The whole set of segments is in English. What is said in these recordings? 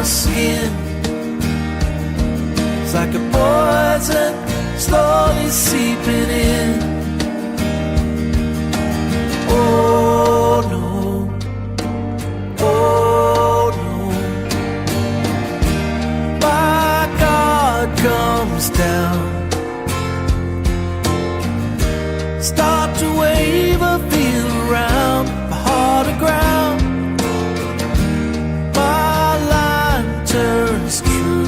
my skin. It's like a poison slowly seeping in. Oh no, oh no. My God comes down. Start to wave a feel around my heart of ground. My line turns true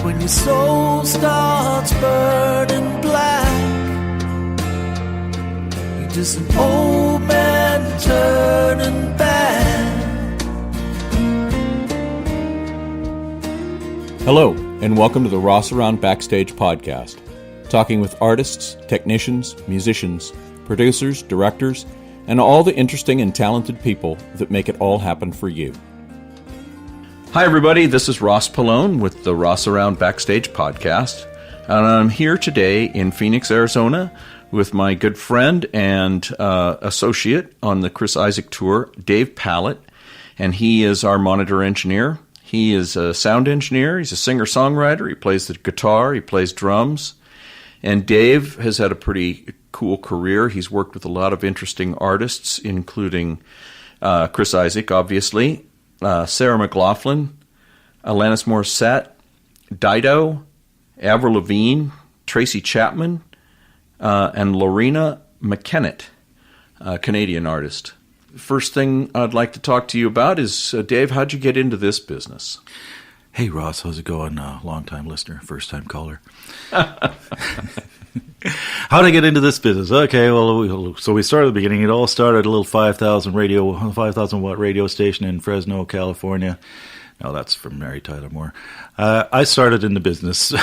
when your soul starts burning black. You're just an old man turning back. Hello, and welcome to the Rossaround Backstage podcast. Talking with artists, technicians, musicians, producers, directors, and all the interesting and talented people that make it all happen for you. Hi everybody, this is Ross Pallone with the Rossaround Backstage podcast, and I'm here today in Phoenix, Arizona with my good friend and associate on the Chris Isaak tour, Dave Pallett, and he is our monitor engineer. He is a sound engineer, he's a singer-songwriter, he plays the guitar, he plays drums. And Dave has had a pretty cool career. He's worked with a lot of interesting artists, including Chris Isaak, obviously, Sarah McLachlan, Alanis Morissette, Dido, Avril Lavigne, Tracy Chapman, and Loreena McKennitt, a Canadian artist. First thing I'd like to talk to you about is, Dave, how'd you get into this business? Hey, Ross, how's it going? Long-time listener, first-time caller. How did I get into this business? Okay, well, so we started at the beginning. It all started at a little 5,000-watt radio station in Fresno, California. No, that's from Mary Tyler Moore. I started in the business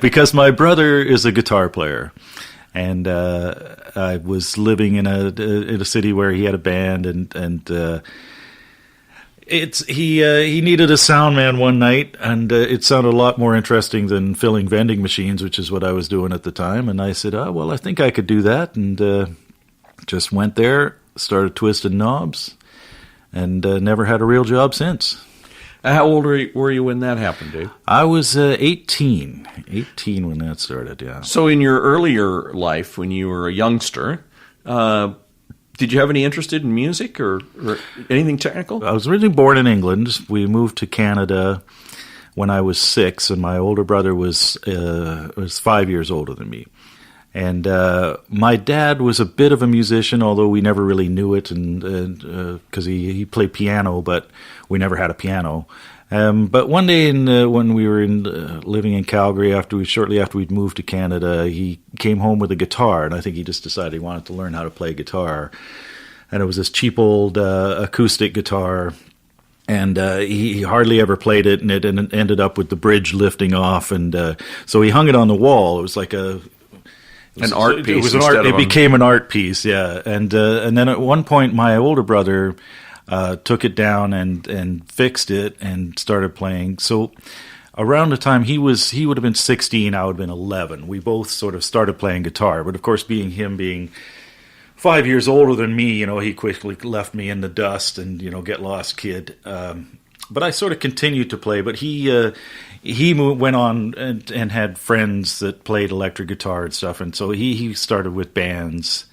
because my brother is a guitar player. And I was living in a city where he had a band, and he needed a sound man one night, and it sounded a lot more interesting than filling vending machines, which is what I was doing at the time. And I said, oh, well, I think I could do that, and just went there, started twisting knobs, and never had a real job since. How old were you when that happened, Dave? I was 18 when that started, yeah. So in your earlier life, when you were a youngster, did you have any interest in music or anything technical? I was originally born in England. We moved to Canada when I was 6, and my older brother was 5 years older than me. And my dad was a bit of a musician, although we never really knew it, and because he played piano, but we never had a piano. But one day when we were living in Calgary, shortly after we'd moved to Canada, he came home with a guitar, and I think he just decided he wanted to learn how to play guitar. And it was this cheap old acoustic guitar, and he hardly ever played it, and it ended up with the bridge lifting off, and so he hung it on the wall. It was like an art piece. It became an art piece, yeah. And then at one point, my older brother took it down and fixed it and started playing. So around the time he would have been 16, I would have been 11. We both sort of started playing guitar, but of course, being 5 years older than me, he quickly left me in the dust and get lost kid. But I sort of continued to play. But he went on and had friends that played electric guitar and stuff, and so he started with bands.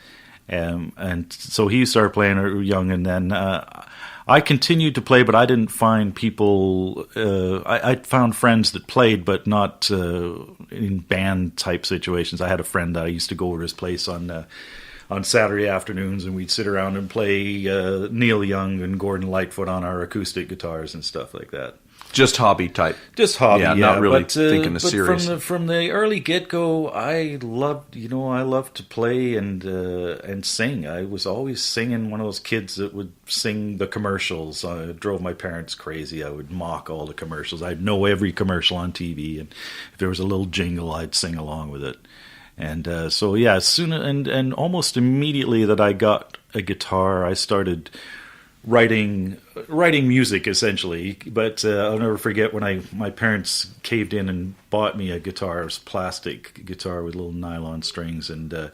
And so he started playing young, and then I continued to play, but I didn't find people. I found friends that played, but not in band type situations. I had a friend that I used to go over to his place on Saturday afternoons, and we'd sit around and play Neil Young and Gordon Lightfoot on our acoustic guitars and stuff like that. Just hobby type. Just hobby, yeah. Not really thinking of serious. From the early get-go, I loved to play and sing. I was always singing, one of those kids that would sing the commercials. I drove my parents crazy. I would mock all the commercials. I'd know every commercial on TV, and if there was a little jingle, I'd sing along with it. And so, yeah, soon and almost immediately that I got a guitar, I started writing music essentially. But I'll never forget when my parents caved in and bought me a guitar. It was a plastic guitar with little nylon strings, and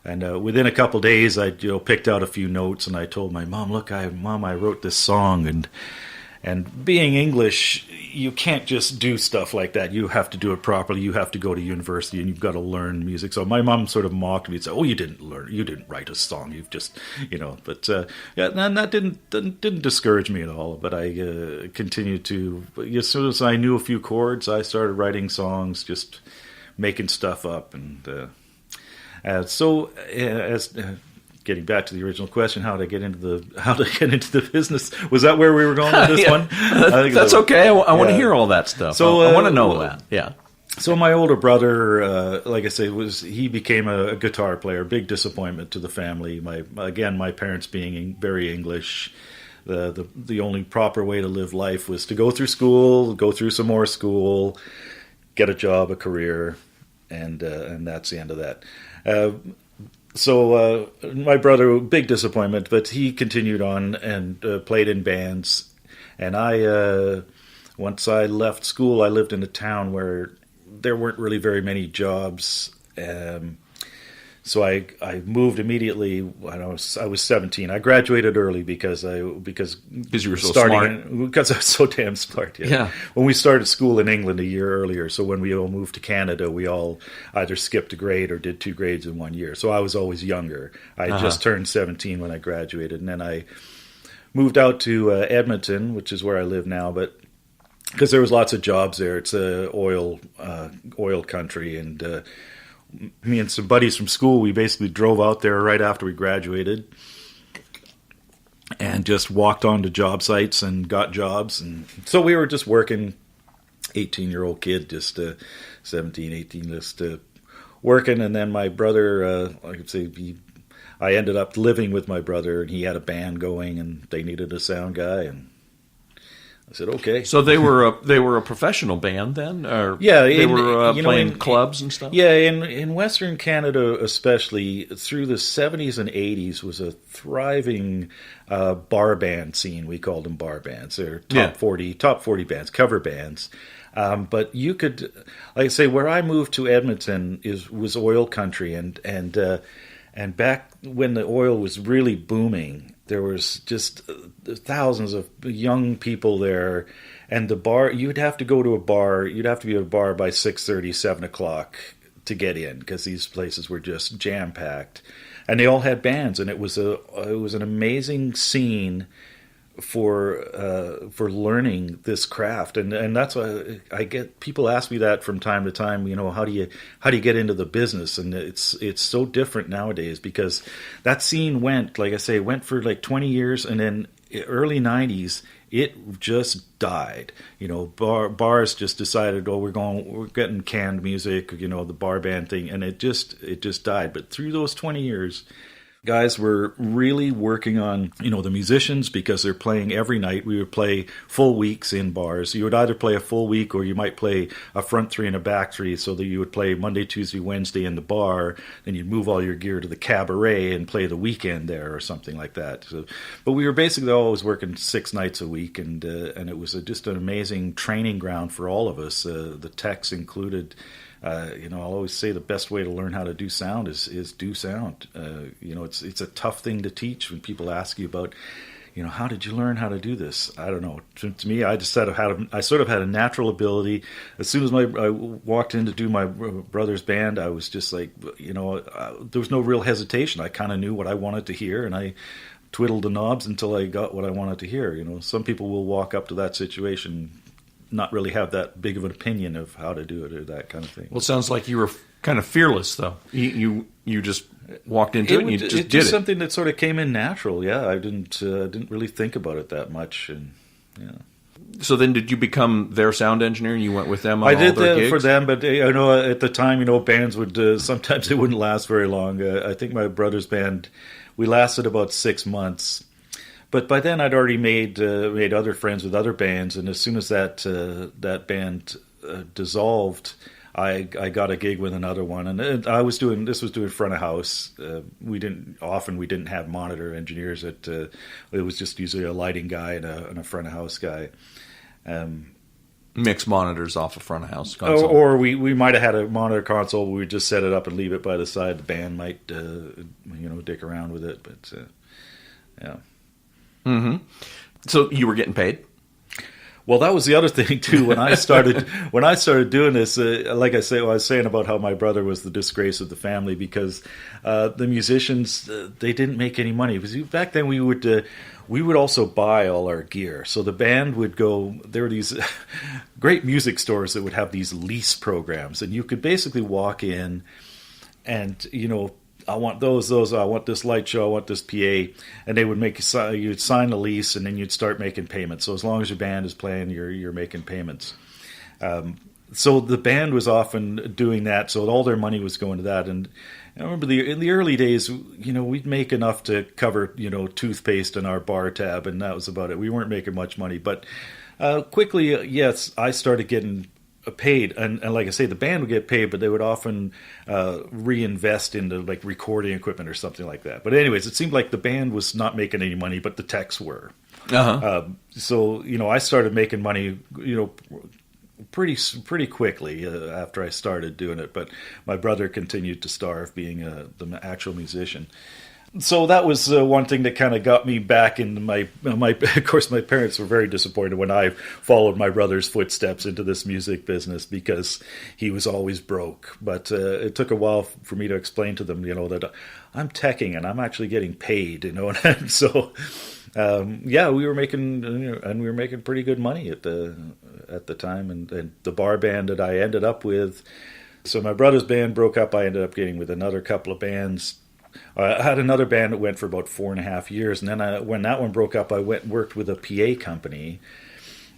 And within a couple days, I picked out a few notes, and I told my mom, "Look, Mom, I wrote this song." And being English, you can't just do stuff like that. You have to do it properly. You have to go to university, and you've got to learn music. So my mom sort of mocked me and said, "Oh, you didn't write a song. You've just, But yeah, and that didn't discourage me at all. But I continued to. As soon as I knew a few chords, I started writing songs, just making stuff up, and getting back to the original question, how to get into the business? Was that where we were going with this one? That's okay. I want to hear all that stuff. So I want to know that. Yeah. So my older brother, like I say, he became a guitar player. Big disappointment to the family. My parents being very English. The only proper way to live life was to go through school, go through some more school, get a job, a career, and that's the end of that. So my brother, big disappointment, but he continued on and played in bands. And once I left school, I lived in a town where there weren't really very many jobs. So I moved immediately when I was 17. I graduated early because you were so smart. Because I was so damn smart. Yeah. When we started school in England a year earlier, so when we all moved to Canada, we all either skipped a grade or did 2 grades in 1 year. So I was always younger. I just turned 17 when I graduated, and then I moved out to Edmonton, which is where I live now, but because there was lots of jobs there. It's a oil country, and me and some buddies from school, we basically drove out there right after we graduated and just walked onto job sites and got jobs. And so we were just working, 18-year-old kid, just 17, 18, just working. And then my brother, I ended up living with my brother, and he had a band going, and they needed a sound guy, and I said, okay. So they were a professional band then? Or yeah. They were playing clubs and stuff? Yeah, in Western Canada especially, through the 70s and 80s was a thriving bar band scene. We called them bar bands. They're top 40 bands, cover bands. But you could, like I say, where I moved to Edmonton was oil country, and back when the oil was really booming, there was just thousands of young people there, and the bar, you'd have to go to a bar, you'd have to be at a bar by 6:30, 7 o'clock to get in, because these places were just jam-packed. And they all had bands, and it was an amazing scene for learning this craft, and that's why I get people ask me that from time to time. How do you get into the business? And it's so different nowadays, because that scene went for like 20 years, and then early 90s it just died. Bars just decided, we're getting canned music, the bar band thing, and it just died. But through those 20 years, guys were really working on, the musicians, because they're playing every night. We would play full weeks in bars. You would either play a full week, or you might play a front 3 and a back 3, so that you would play Monday, Tuesday, Wednesday in the bar, then you'd move all your gear to the cabaret and play the weekend there or something like that. But we were basically always working 6 nights a week, and it was just an amazing training ground for all of us, the techs included. I'll always say the best way to learn how to do sound is do sound. It's a tough thing to teach when people ask you about, how did you learn how to do this? I don't know. To me, I just sort of had a natural ability. As soon as I walked in to do my brother's band, I was just like, there was no real hesitation. I kind of knew what I wanted to hear, and I twiddled the knobs until I got what I wanted to hear. Some people will walk up to that situation, not really have that big of an opinion of how to do it or that kind of thing. Well, it sounds like you were kind of fearless, though. You just walked into it and you just did it. It's something that sort of came in natural. Yeah, I didn't really think about it that much, and yeah. So then, did you become their sound engineer, and you went with them on all their gigs? I did for them, but at the time, bands would sometimes they wouldn't last very long. I think my brother's band, we lasted about 6 months. But by then, I'd already made other friends with other bands, and as soon as that band dissolved, I got a gig with another one, and I was doing front of house. We didn't have monitor engineers. It was just usually a lighting guy and a front of house guy. mix monitors off a front of house console. Or we might have had a monitor console. We would just set it up and leave it by the side. The band might, dick around with it. But yeah. Mm-hmm. So you were getting paid? Well, that was the other thing too. When I started doing this, like I was saying about how my brother was the disgrace of the family because the musicians they didn't make any money. Because back then we would also buy all our gear. So the band would go. There were these great music stores that would have these lease programs, and you could basically walk in, and I want those. I want this light show. I want this PA, and they would make you'd sign the lease, and then you'd start making payments. So as long as your band is playing, you're making payments. So the band was often doing that. So all their money was going to that. And I remember in the early days, we'd make enough to cover toothpaste in our bar tab, and that was about it. We weren't making much money, but quickly, yes, I started getting paid, and like I say, the band would get paid, but they would often reinvest into like recording equipment or something like that. But anyways, it seemed like the band was not making any money, but the techs were. So I started making money, pretty quickly after I started doing it. But my brother continued to starve, being the actual musician. So that was one thing that kind of got me back into my. Of course, my parents were very disappointed when I followed my brother's footsteps into this music business because he was always broke. But it took a while for me to explain to them, that I'm teching and I'm actually getting paid, And so, we were making, and we were making pretty good money at the time. And the bar band that I ended up with. So my brother's band broke up. I ended up getting with another couple of bands. I had another band that went for about 4.5 years, and then when that one broke up, I went and worked with a PA company,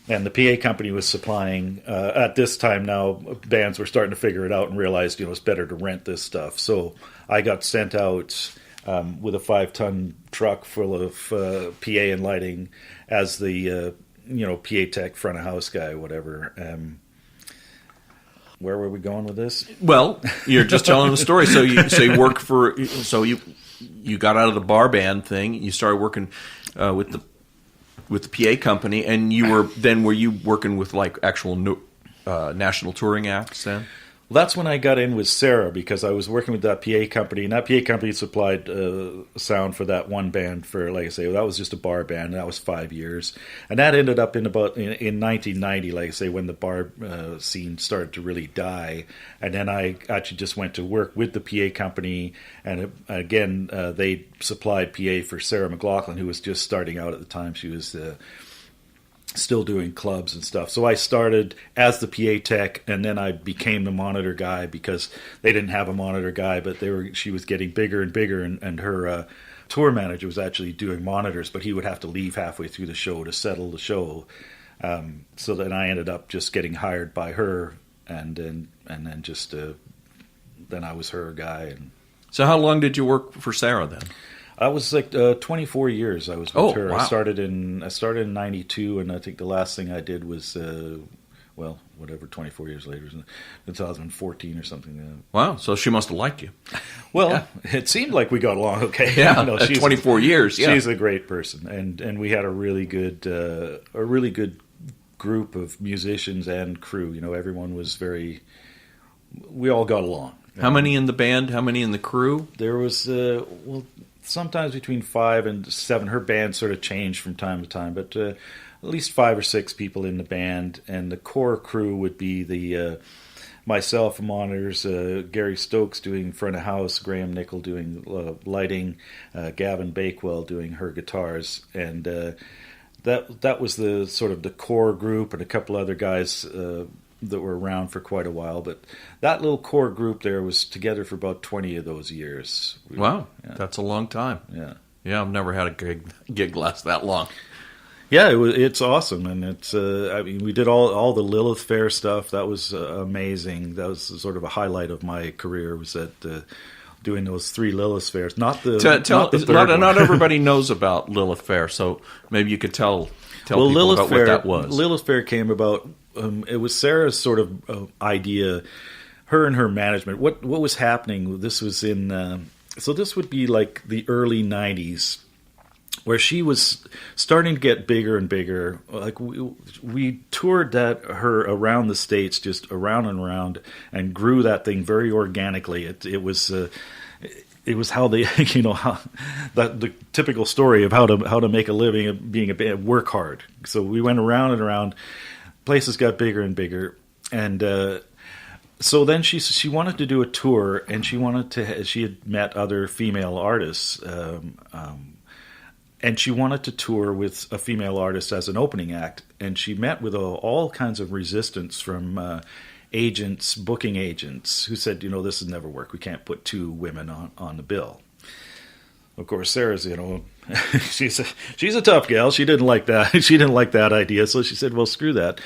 and the PA company was supplying. At this time now, bands were starting to figure it out and realized it's better to rent this stuff. So I got sent out with a 5-ton truck full of PA and lighting as the PA tech front of house guy, whatever. Where were we going with this? Well, you're just telling the story. So you work for. So you got out of the bar band thing. You started working with the PA company, and were you working with like actual national touring acts then? Well, that's when I got in with Sarah because I was working with that PA company, and that PA company supplied sound for that one band for, like I say, that was just a bar band, and that was 5 years. And that ended up in 1990, like I say, when the bar scene started to really die. And then I actually just went to work with the PA company, and again, they supplied PA for Sarah McLachlan, who was just starting out at the time. She was still doing clubs and stuff. So I started as the PA tech, and then I became the monitor guy because they didn't have a monitor guy, but she was getting bigger and bigger, and her tour manager was actually doing monitors, but he would have to leave halfway through the show to settle the show. So then I ended up just getting hired by her, and then just then I was her guy. And so how long did you work for Sarah then? I was like 24 years I was with her. Wow. I started in 92, and I think the last thing I did was 24 years later, 2014 or something. Wow, so she must have liked you. Well, It seemed like we got along okay. Yeah, she's 24 years. Yeah. She's a great person, and we had a really good group of musicians and crew. Everyone was we all got along. How many in the band? How many in the crew? There was sometimes between 5 and 7. Her band sort of changed from time to time, but at least 5 or 6 people in the band, and the core crew would be the myself, monitors, Gary Stokes doing front of house, Graham Nickel doing lighting, Gavin Bakewell doing her guitars, and that was the sort of the core group, and a couple other guys that were around for quite a while. But that little core group there was together for about 20 of those years. Wow, that's a long time. Yeah, I've never had a gig last that long. Yeah, it's awesome, and it's. We did all the Lilith Fair stuff. That was amazing. That was sort of a highlight of my career. Was that doing those 3 Lilith Fairs? Not the not everybody knows about Lilith Fair, so maybe you could tell people Lilith about Fair, what that was. Lilith Fair came about. It was Sarah's sort of idea. Her and her management. What was happening? This was in. So this would be like the early 90s. where she was starting to get bigger and bigger. Like we toured her around the States, just around and around, and grew that thing very organically. It was how they, how the typical story of how to make a living of being a band, work hard. So we went around and around. Places got bigger and bigger, and so then she wanted to do a tour, and she had met other female artists. And she wanted to tour with a female artist as an opening act. And she met with all kinds of resistance from agents, booking agents, who said, this would never work. We can't put 2 women on the bill. Of course, Sarah's, she's a tough gal. She didn't like that. She didn't like that idea. So she said, well, screw that.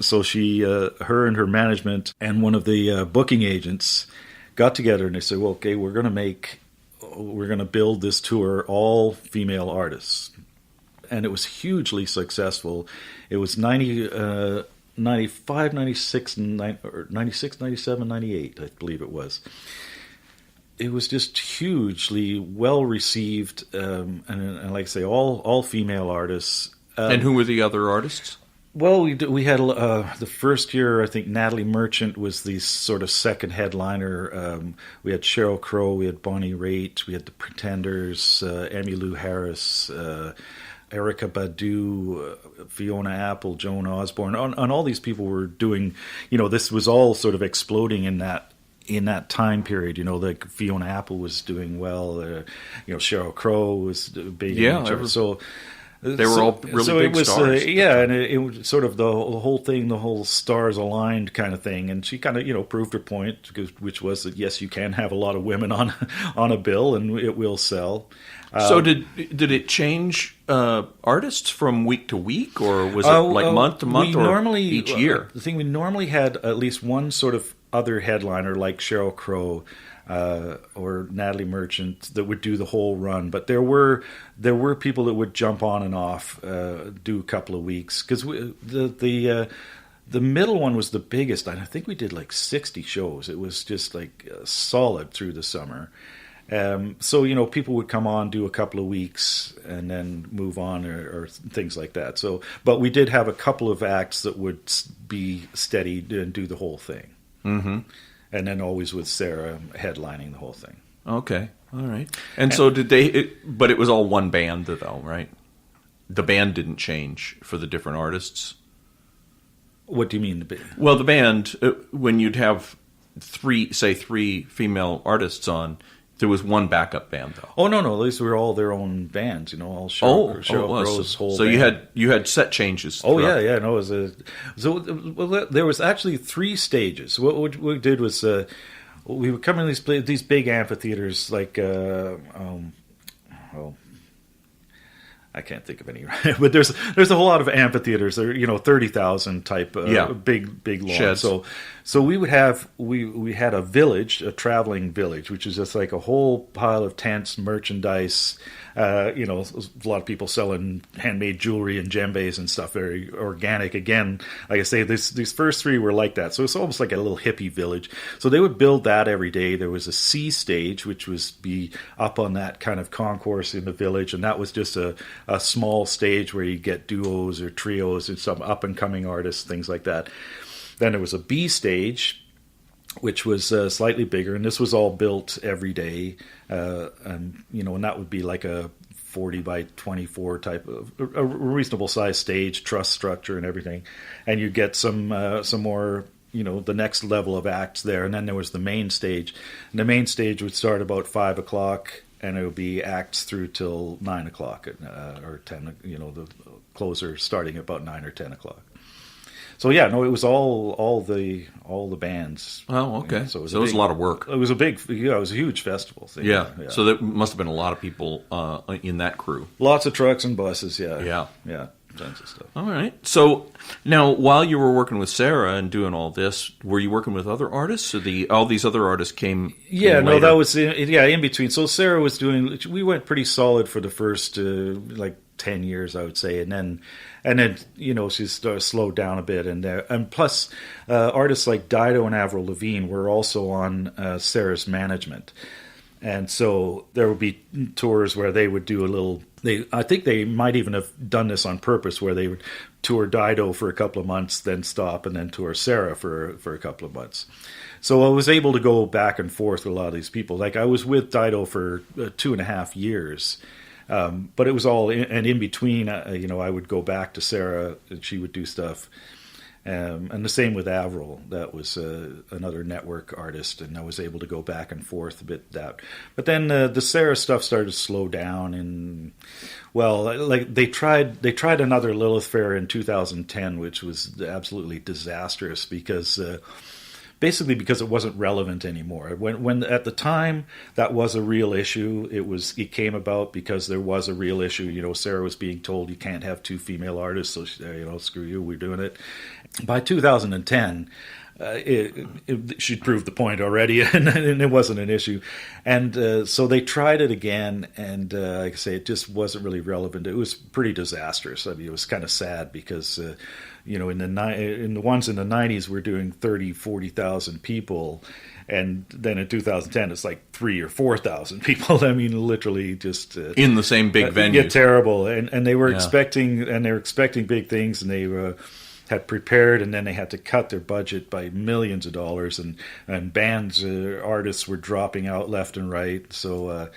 So she, her and her management and one of the booking agents got together, and they said, well, okay, we're going to build this tour all female artists. And it was hugely successful. It was 95, 96, 97, 98, I believe it was. It was just hugely well received, and like I say, all female artists. And who were the other artists? Well, we had the first year, I think Natalie Merchant was the sort of second headliner. We had Sheryl Crow, we had Bonnie Raitt, we had the Pretenders, Emmylou Harris, Erykah Badu, Fiona Apple, Joan Osborne, and all these people were doing. This was all sort of exploding in that time period. Like Fiona Apple was doing well. Sheryl Crow was big. Yeah, so. They were all really big stars. And it was sort of the whole thing, the whole stars aligned kind of thing. And she kind of, proved her point, which was that, yes, you can have a lot of women on a bill and it will sell. So did it change artists from week to week, or was it month to month, or each year? The thing, we normally had at least one sort of other headliner like Sheryl Crow, or Natalie Merchant, that would do the whole run, but there were people that would jump on and off, do a couple of weeks, because the middle one was the biggest. I think we did like 60 shows. It was just like solid through the summer. So people would come on, do a couple of weeks, and then move on, or things like that. So, but we did have a couple of acts that would be steady and do the whole thing. Mm-hmm. And then always with Sarah headlining the whole thing. Okay, all right. And so did they? But it was all one band, though, right? The band didn't change for the different artists. What do you mean, the band? Well, the band, when you'd have three female artists on, there was one backup band, though. Oh no! These were all their own bands, all Sheryl Crow's whole. So band. you had set changes. Oh yeah. No, it was there was actually 3 stages. What we did was we would come in these big amphitheaters, like I can't think of any, but there's a whole lot of amphitheaters. There, 30,000 type, big long. Sheds. So we had a village, a traveling village, which is just like a whole pile of tents, merchandise. A lot of people selling handmade jewelry and djembes and stuff, very organic. Again, like I say, these first 3 were like that. So it's almost like a little hippie village. So they would build that every day. There was a C stage, which was be up on that kind of concourse in the village, and that was just a small stage where you get duos or trios and some up and coming artists, things like that. Then there was a B stage, which was slightly bigger, and this was all built every day, and that would be like a 40 by 24 type of a reasonable size stage, truss structure and everything, and you get some more, the next level of acts there. And then there was the main stage, and the main stage would start about 5 o'clock, and it would be acts through till 9 o'clock or 10. The closer starting about 9 or 10 o'clock. So yeah, no, it was all the bands. Oh, okay. So it was a lot of work. It was it was a huge festival thing. Yeah. So there must have been a lot of people in that crew. Lots of trucks and buses. Yeah. Tons of stuff. All right. So now, while you were working with Sarah and doing all this, were you working with other artists? Or all these other artists came? Yeah, came no, later? that was in between. So Sarah was doing. We went pretty solid for the first 10 years, I would say, and then she slowed down a bit, and plus artists like Dido and Avril Lavigne were also on Sarah's management. And so there would be tours where they would do a little I think they might even have done this on purpose, where they would tour Dido for a couple of months, then stop, and then tour Sarah for a couple of months. So I was able to go back and forth with a lot of these people. Like, I was with Dido for 2.5 years, but it was all in between. I would go back to Sarah, and she would do stuff. And the same with Avril. That was another network artist, and I was able to go back and forth a bit. But then the Sarah stuff started to slow down, and like they tried another Lilith Fair in 2010, which was absolutely disastrous because it wasn't relevant anymore. When at the time that was a real issue, it came about because there was a real issue. Sarah was being told you can't have 2 female artists, so screw you, we're doing it. By 2010, she'd proved the point already, and it wasn't an issue. And so they tried it again, and like I say, it just wasn't really relevant. It was pretty disastrous. I mean, it was kind of sad because, in the ones in the 90s, we're doing 30,000, 40,000 people. And then in 2010, it's like 3,000 or 4,000 people. I mean, literally just in the same big venue. Yeah, terrible. And they were expecting big things, and they had prepared, and then they had to cut their budget by millions of dollars, and bands, artists were dropping out left and right. So,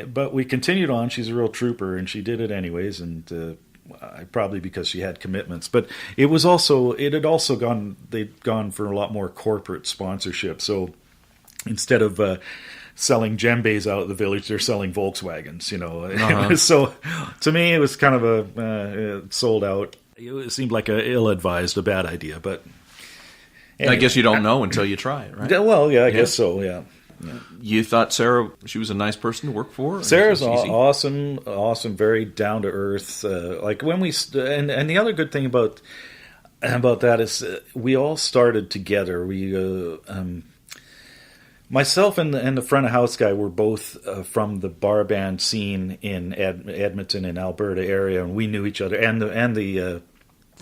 but we continued on. She's a real trooper, and she did it anyways, and probably because she had commitments. But they'd gone for a lot more corporate sponsorship. So instead of selling djembes out of the village, they're selling Volkswagens, So to me, it was kind of sold out. It seemed like a bad idea, but anyway. I guess you don't know until you try it, right? Well, yeah, I guess so, yeah. You thought Sarah, she was a nice person to work for? Sarah's awesome, very down to earth. Like when and the other good thing about that is we all started together. We myself and the front of house guy were both from the bar band scene in Edmonton and Alberta area, and we knew each other. And the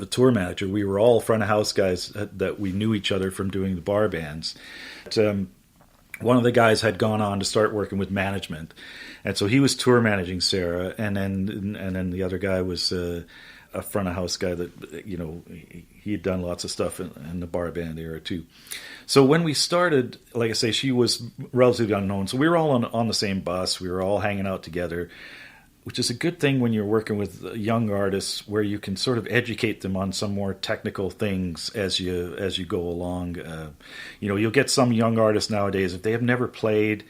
tour manager, we were all front of house guys that we knew each other from doing the bar bands. But, one of the guys had gone on to start working with management, and so he was tour managing Sarah, and then the other guy was a front of house guy that he had done lots of stuff in the bar band era too. So when we started, like I say, she was relatively unknown, so we were all on the same bus. We were all hanging out together, which is a good thing when you're working with young artists, where you can sort of educate them on some more technical things as you go along. You'll get some young artists nowadays, if they have never played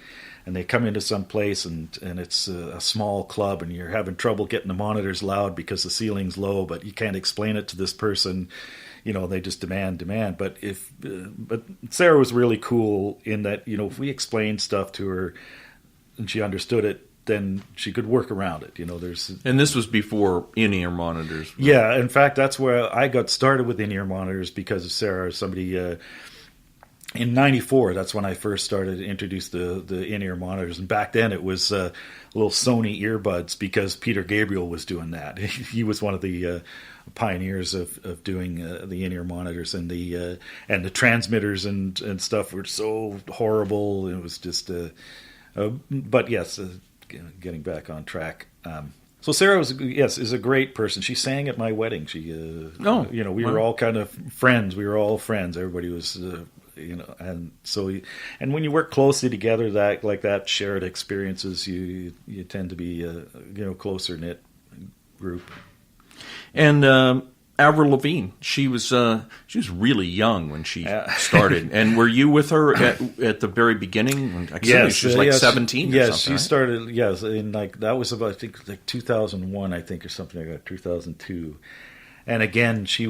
and they come into some place and it's a small club and you're having trouble getting the monitors loud because the ceiling's low, but you can't explain it to this person, they just demand. But but Sarah was really cool in that, if we explained stuff to her and she understood it, then she could work around it. And this was before in-ear monitors. Yeah, in fact, that's where I got started with in-ear monitors because of Sarah. Somebody in '94, that's when I first started to introduce the in-ear monitors. And back then it was little Sony earbuds because Peter Gabriel was doing that. He was one of the pioneers of doing the in-ear monitors, and the transmitters and stuff were so horrible. It was just, but yes. Getting back on track. So Sarah is a great person. She sang at my wedding. She, we were all kind of friends. We were all friends. Everybody was, and so, and when you work closely together, that shared experiences, you tend to be closer knit group. And Avril Lavigne, she was really young when she started. And were you with her at the very beginning? Yes, she was 17 or yes, something. She started, in that was about, I think, 2001, I think, or something like that, 2002. And again, she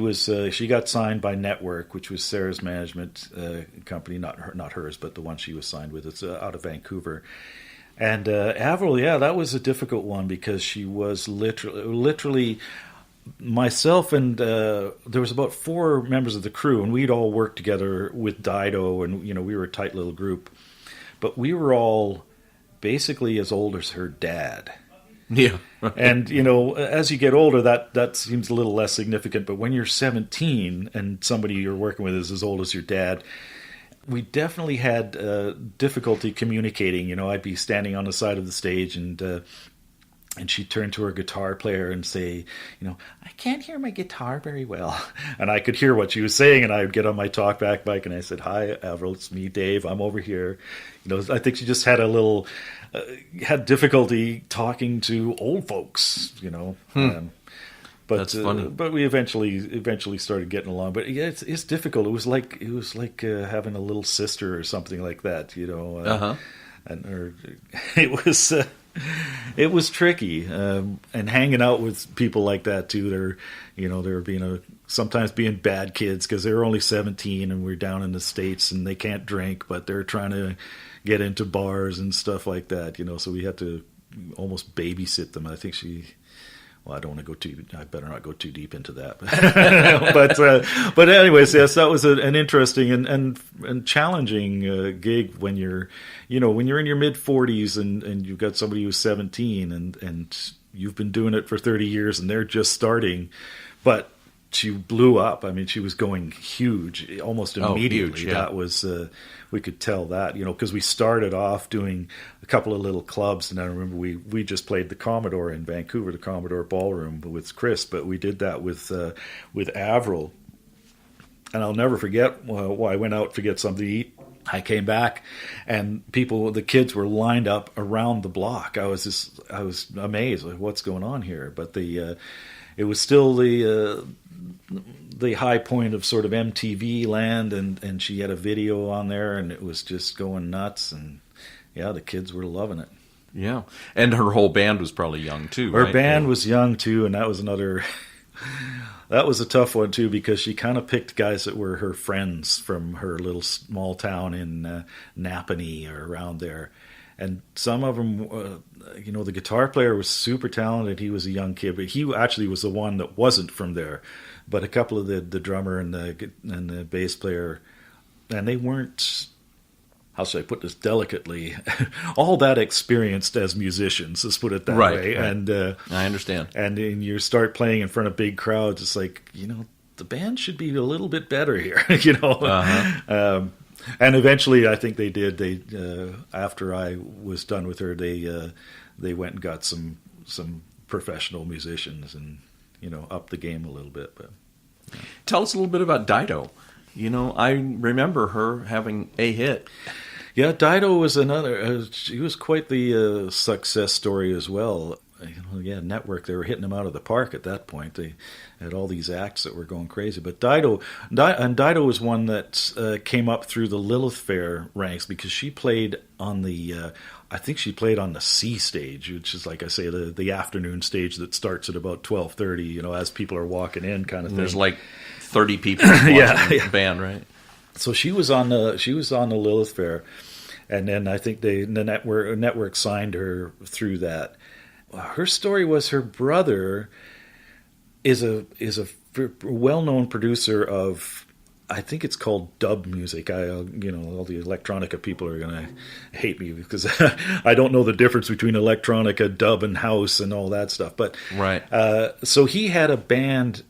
got signed by Network, which was Sarah's management company, not hers, but the one she was signed with. It's out of Vancouver. And Avril, that was a difficult one because she was literally myself and there was about 4 members of the crew, and we'd all worked together with Dido, and we were a tight little group, but we were all basically as old as her dad. Yeah. And as you get older, that seems a little less significant, but when you're 17 and somebody you're working with is as old as your dad, we definitely had difficulty communicating. I'd be standing on the side of the stage, and And she'd turn to her guitar player and say, I can't hear my guitar very well. And I could hear what she was saying, and I would get on my talkback mic and I said, "Hi, Avril, it's me, Dave. I'm over here." I think she just had had difficulty talking to old folks, But That's funny. But we eventually started getting along. But yeah, it's difficult. It was like having a little sister or something like that, And it was tricky, and hanging out with people like that too. They're sometimes being bad kids because they're only 17 and we're down in the States and they can't drink, but they're trying to get into bars and stuff like that. So we had to almost babysit them. I think I don't want to I better not go too deep into that. But anyways, yes, that was an interesting and challenging gig when you're in your mid 40s and you've got somebody who's 17 and you've been doing it for 30 years and they're just starting, but she blew up. I mean, she was going huge almost immediately. Huge, yeah. That was we could tell that, because we started off doing a couple of little clubs, and I remember we just played the Commodore in Vancouver, the Commodore Ballroom with Chris, but we did that with Avril, and I'll never forget. I went out to get something to eat. I came back, and the kids were lined up around the block. I was amazed, like, what's going on here? But it was still the high point of sort of MTV land, and she had a video on there, and it was just going nuts, and yeah, the kids were loving it. Yeah, and her whole band was probably young too. Her band was young too, and that was another. That was a tough one too, because she kind of picked guys that were her friends from her little small town in Napanee or around there. And some of them, the guitar player was super talented. He was a young kid, but he actually was the one that wasn't from there. But a couple of the drummer and the bass player, and they weren't, how should I put this delicately, all that experienced as musicians, let's put it that way. Right. And I understand. And you start playing in front of big crowds, it's like, the band should be a little bit better here, Uh-huh. And eventually, I think they did. They after I was done with her, they went and got some professional musicians and upped the game a little bit. But Tell us a little bit about Dido. I remember her having a hit. yeah, Dido was another. She was quite the success story as well. Network, they were hitting them out of the park at that point. They had all these acts that were going crazy. But Dido was one that came up through the Lilith Fair ranks because she played on I think she played on the C stage, which is, like I say, the afternoon stage that starts at about 12:30. As people are walking in, kind of thing. There's like 30 people watching the band, right? So she was on the Lilith Fair, and then I think the network signed her through that. Her story was her brother is a well-known producer of, I think it's called dub music. All the electronica people are going to hate me because I don't know the difference between electronica, dub, and house and all that stuff. But right. So he had a band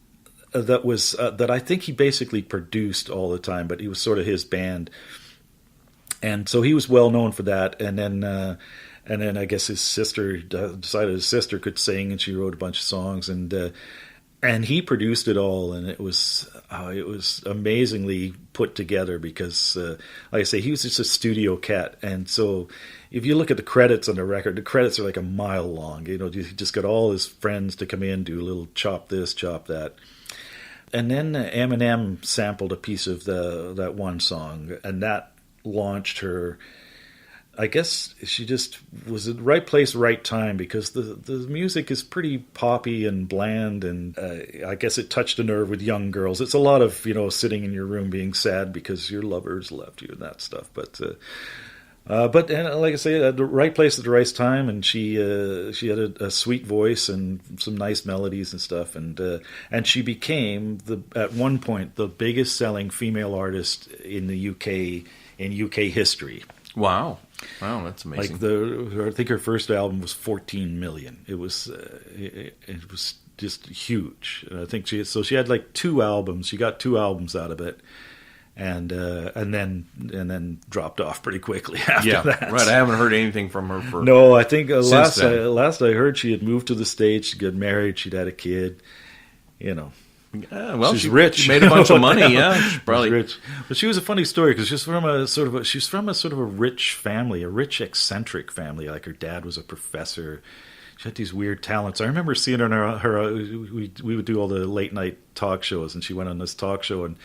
that was that I think he basically produced all the time, but it was sort of his band, and so he was well known for that. And then I guess his sister decided his sister could sing, and she wrote a bunch of songs, and he produced it all, and it was amazingly put together because, like I say, he was just a studio cat, and so if you look at the credits on the record, the credits are like a mile long. You just got all his friends to come in, do a little chop this, chop that. And then Eminem sampled a piece of that one song, and that launched her. I guess she just was at the right place, right time, because the music is pretty poppy and bland, and I guess it touched a nerve with young girls. It's a lot of sitting in your room being sad because your lover's left you and that stuff. But like I say, at the right place at the right time, and she had a sweet voice and some nice melodies and stuff, and she became at one point the biggest selling female artist in the UK in UK history. Wow, that's amazing. I think her first album was 14 million. It was just huge. And I think she had like 2 albums. She got 2 albums out of it, and then dropped off pretty quickly after that. Right. I haven't heard anything from her for no. I think last I heard she had moved to the States. She got married. She'd had a kid. Yeah, well, she's rich. She made a bunch of money. Yeah, she's probably rich. But she was a funny story because she's from a sort of a rich family, a rich eccentric family. Like her dad was a professor. She had these weird talents. I remember seeing her. We would do all the late night talk shows, and she went on this talk show, and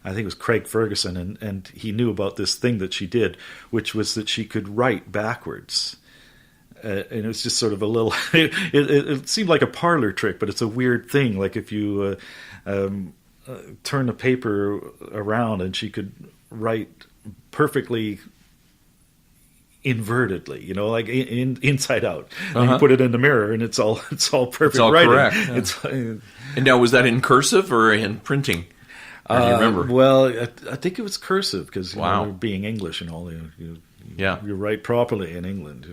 I think it was Craig Ferguson, and he knew about this thing that she did, which was that she could write backwards. And it was just sort of a little. It seemed like a parlor trick, but it's a weird thing. Like if you turn the paper around, and she could write perfectly invertedly, like inside out. And you put it in the mirror, and it's all perfect. It's all writing. Correct. Yeah. And now, was that in cursive or in printing? Or do you remember? Well, I think it was cursive because wow. being English and all, you write properly in England,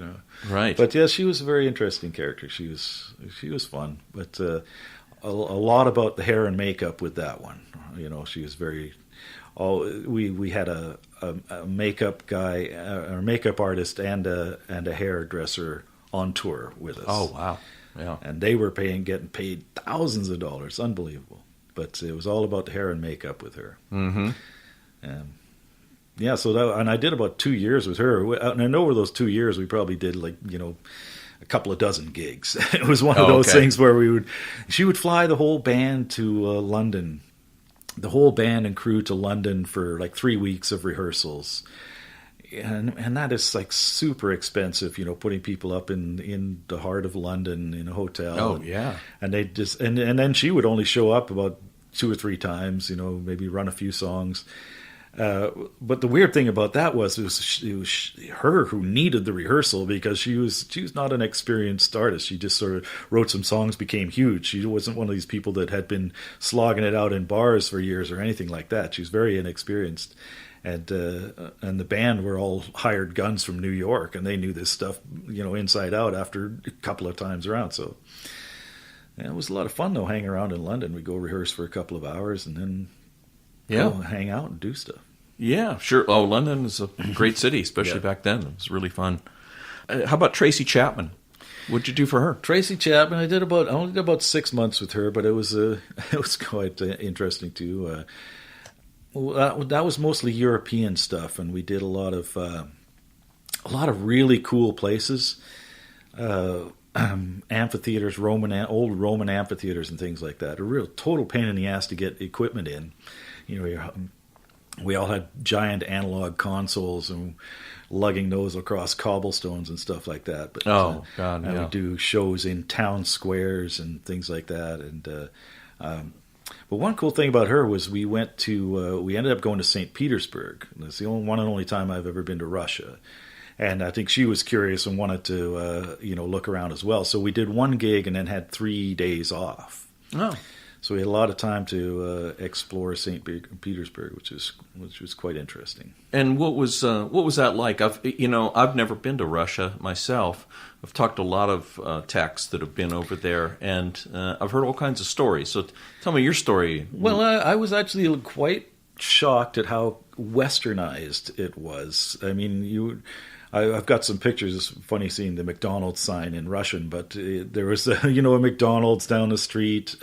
Right. But yeah, she was a very interesting character. She was fun, but a lot about the hair and makeup with that one. She was very. We had a makeup guy, a makeup artist, and a hairdresser on tour with us. Oh wow! Yeah, and they were getting paid thousands of dollars. Unbelievable. But it was all about the hair and makeup with her. Mm-hmm. Yeah, and I did about 2 years with her. And over those 2 years, we probably did a couple of dozen gigs. It was one of those things where she would fly the whole band to London, the whole band and crew to London for 3 weeks of rehearsals. And that is super expensive, putting people up in the heart of London in a hotel. Oh, yeah. And they just and then she would only show up about 2 or 3 times, maybe run a few songs. But the weird thing about that was it was her who needed the rehearsal because she was not an experienced artist. She just sort of wrote some songs, became huge. She wasn't one of these people that had been slogging it out in bars for years or anything like that. She was very inexperienced. And the band were all hired guns from New York, and they knew this stuff, inside out after a couple of times around. So it was a lot of fun, though, hanging around in London. We'd go rehearse for a couple of hours and then go hang out and do stuff. Yeah, sure. Oh, London is a great city, especially back then. It was really fun. How about Tracy Chapman? What'd you do for her? Tracy Chapman, I only did about 6 months with her, but it was quite interesting too. That was mostly European stuff, and we did a lot of really cool places, amphitheaters, old Roman amphitheaters, and things like that. A real total pain in the ass to get equipment in. We all had giant analog consoles and lugging those across cobblestones and stuff like that. But we do shows in town squares and things like that, and. But one cool thing about her was we ended up going to St. Petersburg. That's the one and only time I've ever been to Russia. And I think she was curious and wanted to, look around as well. So we did one gig and then had 3 days off. Oh. So we had a lot of time to explore St. Petersburg, which was quite interesting. And what was that like? I've never been to Russia myself. I've talked to a lot of techs that have been over there, and I've heard all kinds of stories. So tell me your story. Well, I was actually quite shocked at how westernized it was. I mean, I've got some pictures. It's funny seeing the McDonald's sign in Russian, but there was a McDonald's down the street.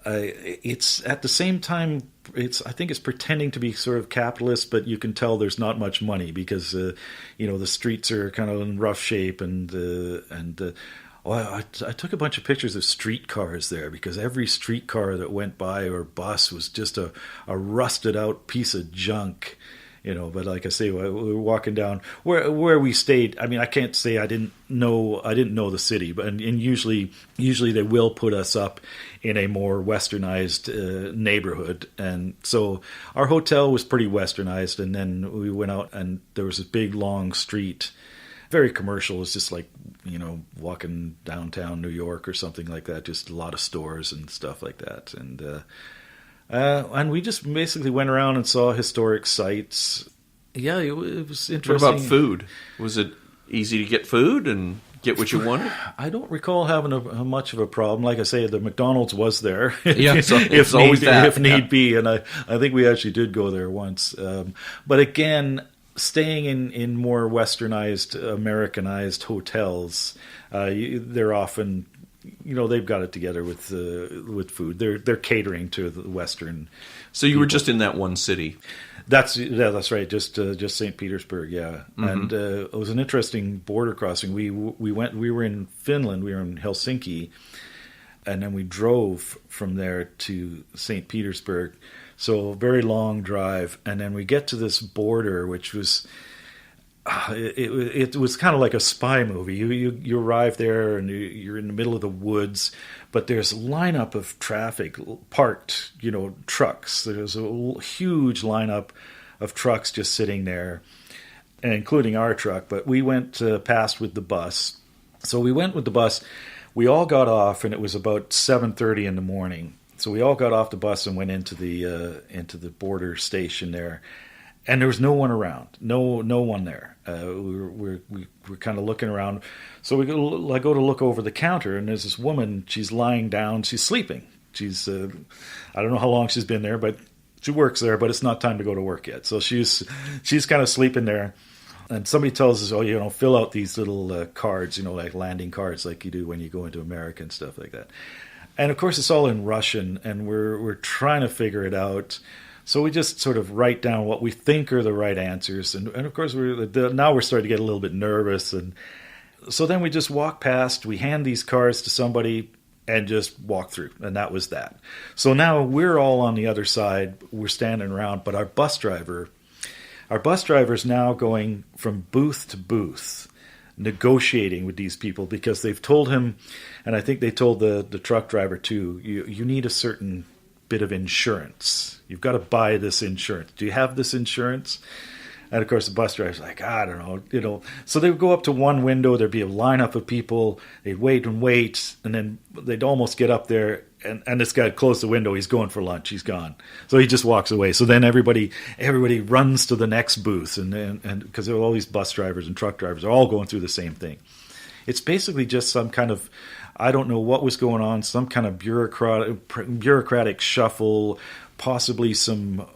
It's at the same time, I think it's pretending to be sort of capitalist, but you can tell there's not much money because the streets are kind of in rough shape, I took a bunch of pictures of streetcars there because every streetcar that went by or bus was just a rusted out piece of junk. But like I say, we were walking down where we stayed. I mean, I can't say I didn't know the city, but and usually they will put us up in a more westernized neighborhood, and so our hotel was pretty westernized. And then we went out, and there was a big long street, very commercial. It's just like walking downtown New York or something like that. Just a lot of stores and stuff like that, and we just basically went around and saw historic sites. Yeah, it was interesting. What about food? Was it easy to get food? And get what you wanted? I don't recall having a much of a problem. Like I say, the McDonald's was there. Yeah, so if always that. If need be, and I think we actually did go there once. But again, staying in more westernized, Americanized hotels, they're often, they've got it together with food. They're catering to the Western. So you were just in that one city. That's right. Just St. Petersburg, yeah. Mm-hmm. And it was an interesting border crossing. We were in Finland. We were in Helsinki, and then we drove from there to St. Petersburg. So a very long drive, and then we get to this border, which was it was kind of like a spy movie. You arrive there, and you're in the middle of the woods. But there's a lineup of traffic, parked, trucks. There's a huge lineup of trucks just sitting there, including our truck. But we went past with the bus. So we went with the bus. We all got off, and it was about 7:30 in the morning. So we all got off the bus and went into the border station there. And there was no one around, no one there. We were kind of looking around. So I go to look over the counter, and there's this woman. She's lying down. She's sleeping. She's I don't know how long she's been there, but she works there. But it's not time to go to work yet. So she's kind of sleeping there. And somebody tells us, fill out these little cards, like landing cards, like you do when you go into America and stuff like that. And of course, it's all in Russian, and we're trying to figure it out. So we just sort of write down what we think are the right answers. And of course, now we're starting to get a little bit nervous. And so then we just walk past, we hand these cards to somebody and just walk through. And that was that. So now we're all on the other side. We're standing around. But our bus driver is now going from booth to booth, negotiating with these people because they've told him, and I think they told the truck driver too, you need a certain bit of insurance. You've got to buy this insurance. Do you have this insurance? And of course, the bus driver's like, I don't know, So they would go up to one window. There'd be a lineup of people. They'd wait, and then they'd almost get up there, and this guy closed the window. He's going for lunch. He's gone. So he just walks away. So then everybody runs to the next booth, and because there are all these bus drivers and truck drivers are all going through the same thing. It's basically just some kind of, I don't know what was going on, some kind of bureaucratic shuffle, possibly some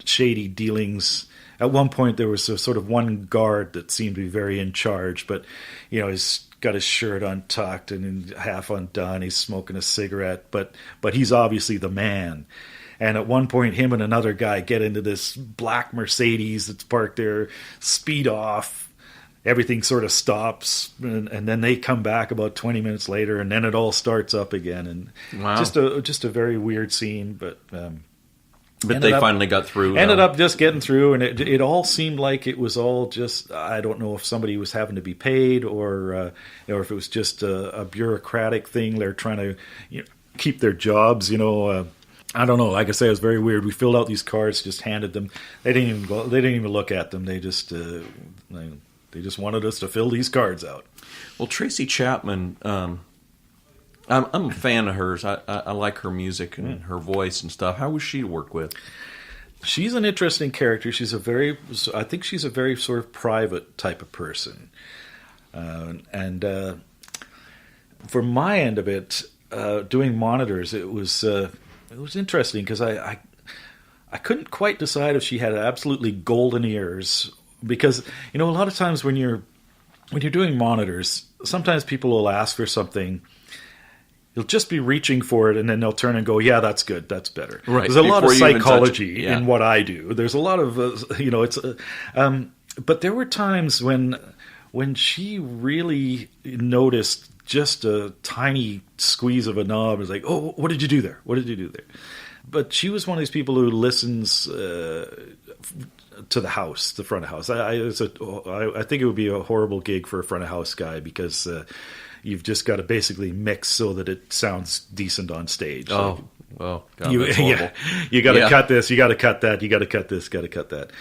shady dealings. At one point, there was a sort of one guard that seemed to be very in charge, but he's got his shirt untucked and half undone. He's smoking a cigarette, but he's obviously the man. And at one point, him and another guy get into this black Mercedes that's parked there, speed off. Everything sort of stops, and then they come back about 20 minutes later, and then it all starts up again. And wow. just a very weird scene, but they finally got through. Ended up just getting through, and it all seemed like it was all just, I don't know if somebody was having to be paid or if it was just a bureaucratic thing. They're trying to keep their jobs. I don't know. Like I say, it was very weird. We filled out these cards, just handed them. They didn't even look at them. They just They just wanted us to fill these cards out. Well, Tracy Chapman, I'm a fan of hers. I like her music and her voice and stuff. How was she to work with? She's an interesting character. I think she's a very sort of private type of person. And for my end of it, doing monitors, it was interesting because I couldn't quite decide if she had absolutely golden ears. Because, a lot of times when you're doing monitors, sometimes people will ask for something. You'll just be reaching for it, and then they'll turn and go, yeah, that's good, that's better. Right. There's a lot of psychology in what I do. There's a lot of, but there were times when she really noticed just a tiny squeeze of a knob. It was like, oh, what did you do there? What did you do there? But she was one of these people who listens to the house, the front of house. I think it would be a horrible gig for a front of house guy because you've just got to basically mix so that it sounds decent on stage. Oh, well, God, that's horrible. You got to cut this, you got to cut that, you got to cut this, got to cut that.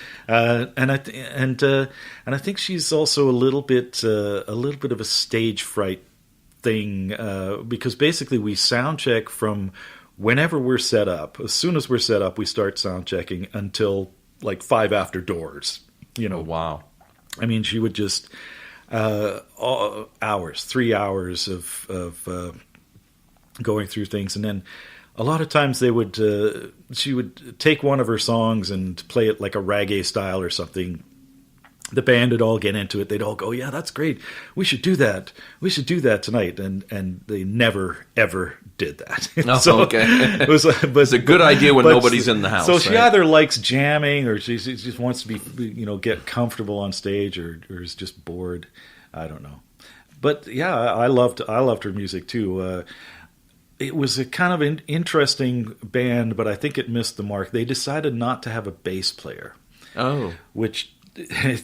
And I think she's also a little bit of a stage fright thing because basically we sound check from whenever we're set up. As soon as we're set up, we start sound checking until like 5 after doors. Oh, wow. I mean, she would just hours, 3 hours of going through things, and then a lot of times she would take one of her songs and play it like a reggae style or something. The band would all get into it. They'd all go, "Yeah, that's great. We should do that. We should do that tonight." And they never ever did that. Oh, so okay. It's a good idea when nobody's in the house. So she right? either likes jamming, or she just wants to be, get comfortable on stage, or is just bored. I don't know. But yeah, I loved her music too. It was a kind of an interesting band, but I think it missed the mark. They decided not to have a bass player. Oh, which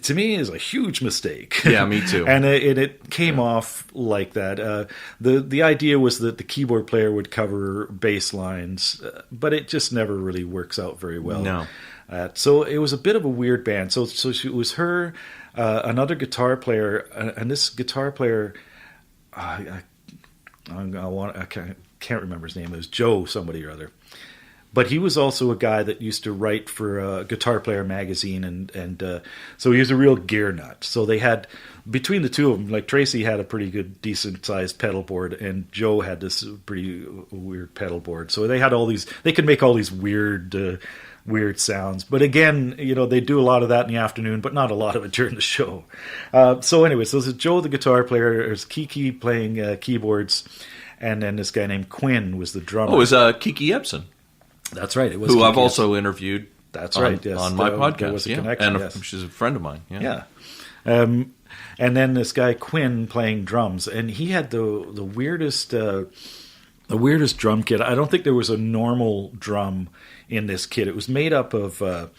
to me is a huge mistake. Yeah, me too. And it came off like that. The idea was that the keyboard player would cover bass lines, but it just never really works out very well. No. So it was a bit of a weird band. So it was her, another guitar player, and this guitar player, I can't remember his name. It was Joe somebody or other. But he was also a guy that used to write for Guitar Player magazine, and so he was a real gear nut. So they had, between the two of them, like Tracy had a pretty good, decent-sized pedal board, and Joe had this pretty weird pedal board. So they had they could make all these weird sounds. But again, they do a lot of that in the afternoon, but not a lot of it during the show. So anyway, so this is Joe the guitar player, there's Kiki playing keyboards, and then this guy named Quinn was the drummer. Oh, it was Kiki Ebsen. That's right. It was who Kiki I've also interviewed. That's right. Yes, on my podcast. There was a connection, yes. She's a friend of mine. Yeah. And then this guy Quinn playing drums, and he had the weirdest drum kit. I don't think there was a normal drum in this kit. It was made up of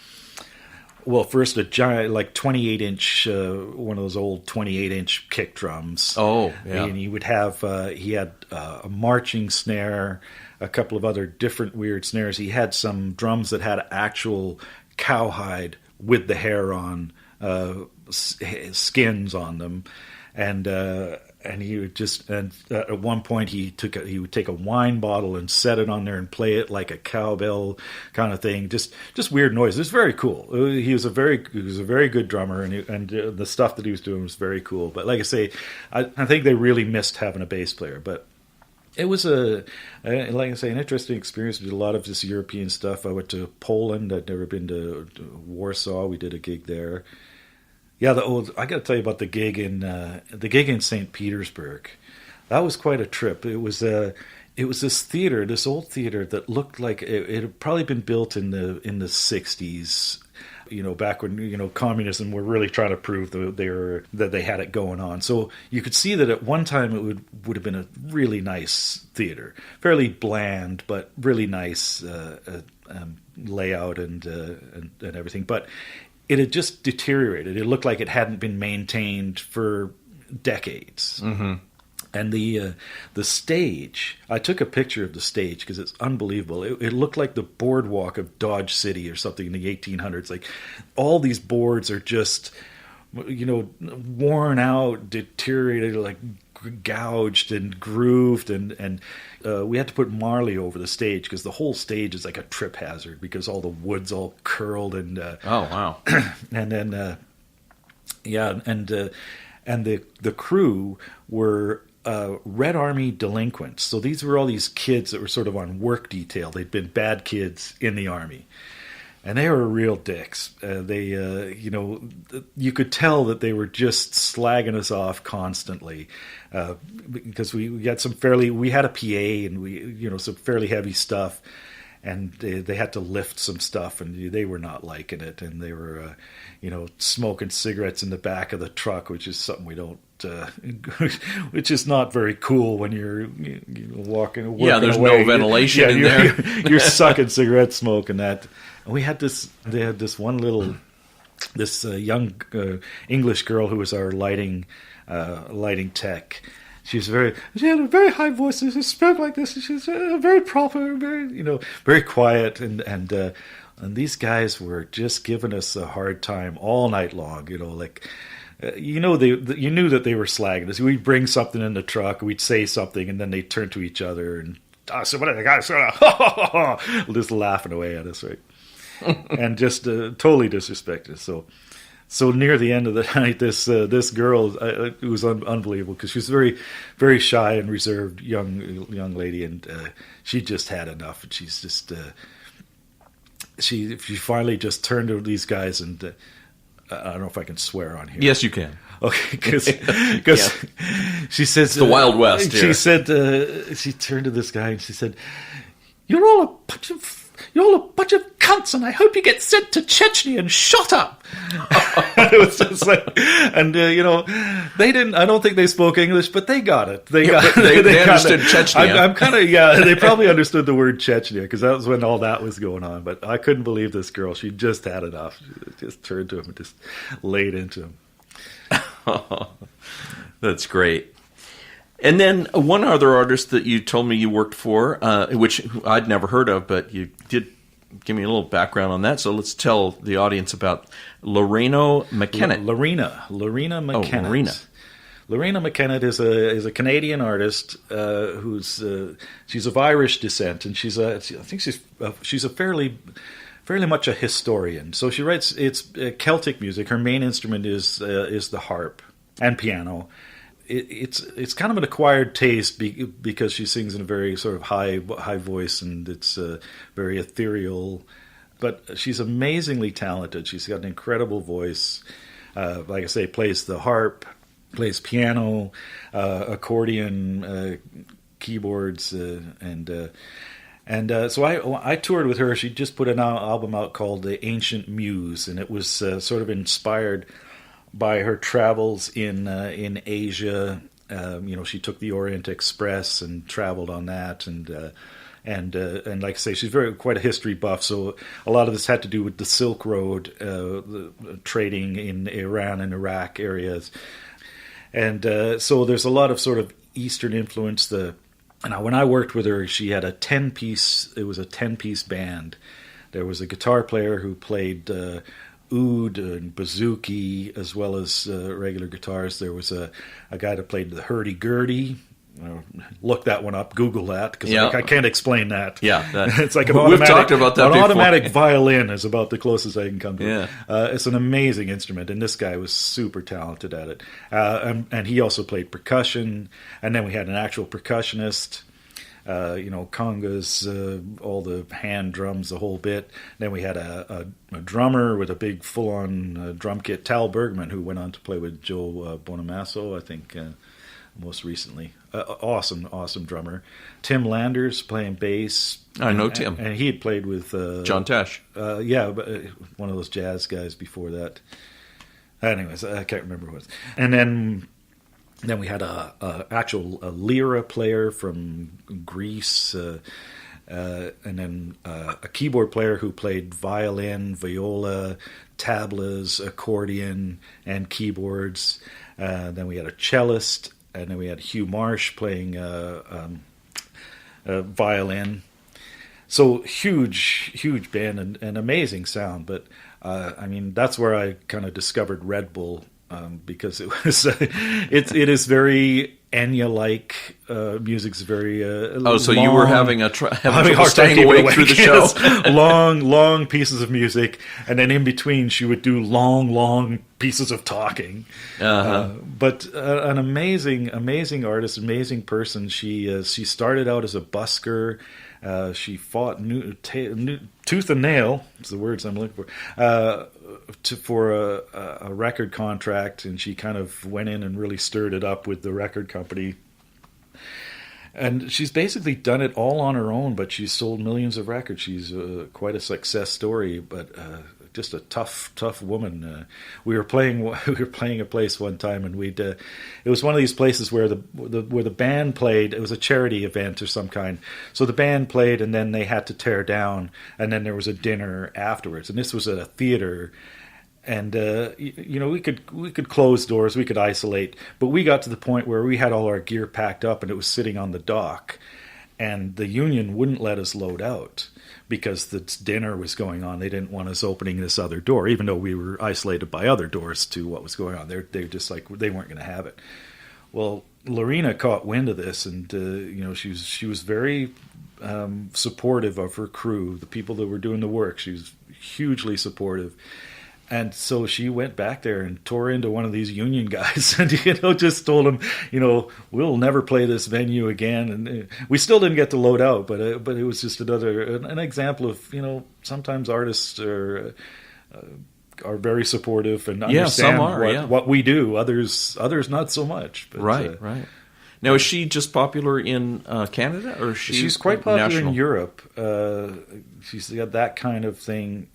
first a giant, like 28-inch, one of those old 28-inch kick drums. Oh, yeah. And he would have he had a marching snare, a couple of other different weird snares. He had some drums that had actual cowhide with the hair on, skins on them, and he would just, and at one point he would take a wine bottle and set it on there and play it like a cowbell kind of thing. Just weird noise. It was very cool. He was a very good drummer, and the stuff that he was doing was very cool. But like I say, I think they really missed having a bass player. But it was like I say, an interesting experience. We did a lot of this European stuff. I went to Poland. I'd never been to Warsaw. We did a gig there. Yeah, I got to tell you about the gig in St. Petersburg. That was quite a trip. It was this theater, this old theater that looked like it had probably been built in the 60s. Back when communism were really trying to prove that they had it going on. So you could see that at one time it would have been a really nice theater, fairly bland but really nice layout and everything. But it had just deteriorated. It looked like it hadn't been maintained for decades. Mm-hmm. And the stage, I took a picture of the stage because it's unbelievable. It looked like the boardwalk of Dodge City or something in the 1800s. Like, all these boards are just, worn out, deteriorated, like gouged and grooved, and we had to put Marley over the stage because the whole stage is like a trip hazard because all the wood's all curled and oh wow. And then and the crew were Red Army delinquents. So these were all these kids that were sort of on work detail. They'd been bad kids in the army. And they were real dicks. You could tell that they were just slagging us off constantly because we had we had a PA and some fairly heavy stuff, and they had to lift some stuff, and they were not liking it, and they were smoking cigarettes in the back of the truck, which is something we don't. Which is not very cool when you're walking. Yeah, there's away. no ventilation in there. You're sucking cigarette smoke and that. And we had this. They had this one little, young English girl who was our lighting tech. She had a very high voice. She spoke like this. She was very proper, very quiet, and these guys were just giving us a hard time all night long. You knew that they were slagging us. We'd bring something in the truck, we'd say something, and then they'd turn to each other and so what are the guys just laughing away at us, right? And just totally disrespect us. So near the end of the night, this girl, it was unbelievable because she was very, very shy and reserved young lady, and she just had enough. And she's just she finally just turned to these guys, and I don't know if I can swear on here. Yes, you can. Okay, because she says it's the Wild West. She said she turned to this guy and she said, "You're all a bunch of cunts, and I hope you get sent to Chechnya and shot up." It was just like, and they didn't. I don't think they spoke English, but they got it. They understood Chechnya. I'm kind of They probably understood the word Chechnya because that was when all that was going on. But I couldn't believe this girl. She just had enough. She just turned to him and just laid into him. That's great. And then one other artist that you told me you worked for, which I'd never heard of, but you did give me a little background on that. So let's tell the audience about Loreena McKennitt. Loreena McKennitt. Oh, Loreena. Loreena McKennitt is a Canadian artist who's she's of Irish descent, and I think she's a fairly much a historian. So she writes it's Celtic music. Her main instrument is the harp and piano. It's kind of an acquired taste because she sings in a very sort of high voice, and it's very ethereal. But she's amazingly talented. She's got an incredible voice. Like I say, plays the harp, plays piano, accordion, keyboards, and so I toured with her. She just put an album out called The Ancient Muse, and it was sort of inspired by her travels in Asia. She took the Orient Express and traveled on that, and like I say, she's quite a history buff. So a lot of this had to do with the Silk Road, the trading in Iran and Iraq areas, and so there's a lot of sort of Eastern influence. Now, when I worked with her, she had a 10-piece. It was a 10-piece band. There was a guitar player who played oud and bouzouki, as well as regular guitars. There was a guy that played the hurdy-gurdy. Look that one up. Google that, because I can't explain that. Yeah, it's like we've talked about that. An before. automatic violin is about the closest I can come to. Yeah, it's an amazing instrument, and this guy was super talented at it. And he also played percussion. And then we had an actual percussionist. Congas, all the hand drums, the whole bit. Then we had a drummer with a big full-on drum kit, Tal Bergman, who went on to play with Joe Bonamassa, I think, most recently. Awesome drummer. Tim Landers playing bass. I know Tim. And he had played with John Tesh. One of those jazz guys before that. Anyways, I can't remember what it was. And then we had a actual lira player from Greece, and then a keyboard player who played violin, viola, tablas, accordion, and keyboards. Then we had a cellist, and then we had Hugh Marsh playing violin. So huge band and amazing sound. But that's where I kind of discovered Red Bull. Because it was, it is very Enya-like. Music's very. So long, you were having trouble staying awake through the show. long pieces of music, and then in between she would do long pieces of talking. But an amazing artist, amazing person. She started out as a busker. She fought tooth and nail. Is the words I'm looking for. For a record contract, and she kind of went in and really stirred it up with the record company. And she's basically done it all on her own, but she's sold millions of records. She's quite a success story, but just a tough woman. We were playing a place one time, and it was one of these places where the band played. It was a charity event or some kind. So the band played, and then they had to tear down, and then there was a dinner afterwards. And this was at a theater. And we could close doors, we could isolate, but we got to the point where we had all our gear packed up and it was sitting on the dock, and the union wouldn't let us load out because the dinner was going on. They didn't want us opening this other door, even though we were isolated by other doors to what was going on. They're just like, they weren't going to have it. Well, Loreena caught wind of this, and she was very supportive of her crew, the people that were doing the work. She was hugely supportive. And so she went back there and tore into one of these union guys and, just told him, we'll never play this venue again. And we still didn't get to load out, but it was just an example of, sometimes artists are very supportive and understand what we do. Others not so much. But, right. Now, is she just popular in Canada, or she's quite popular national? in Europe? She's got that kind of thing.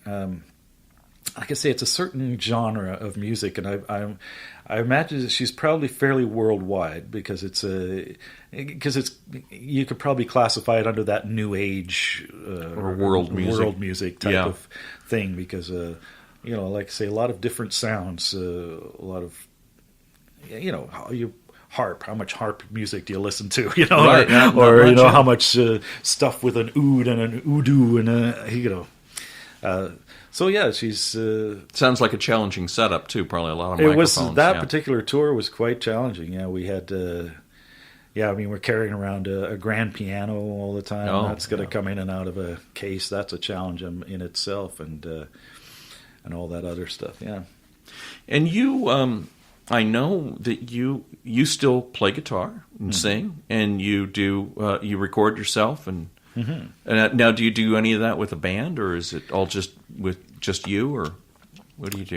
Like I say, it's a certain genre of music, and I imagine that she's probably fairly worldwide because it's you could probably classify it under that new age or world music type of thing because like I say, a lot of different sounds, a lot of how much harp music do you listen to, right, or how much stuff with an oud and an udu and so yeah, she's sounds like a challenging setup too. Probably a lot of microphones. That particular tour was quite challenging. Yeah, we had we're carrying around a grand piano all the time. That's going to come in and out of a case. That's a challenge in itself, and all that other stuff. Yeah. And you, I know that you still play guitar and sing, and you do you record yourself and. Mm-hmm. And now, do you do any of that with a band, or is it all just with just you, or what do you do?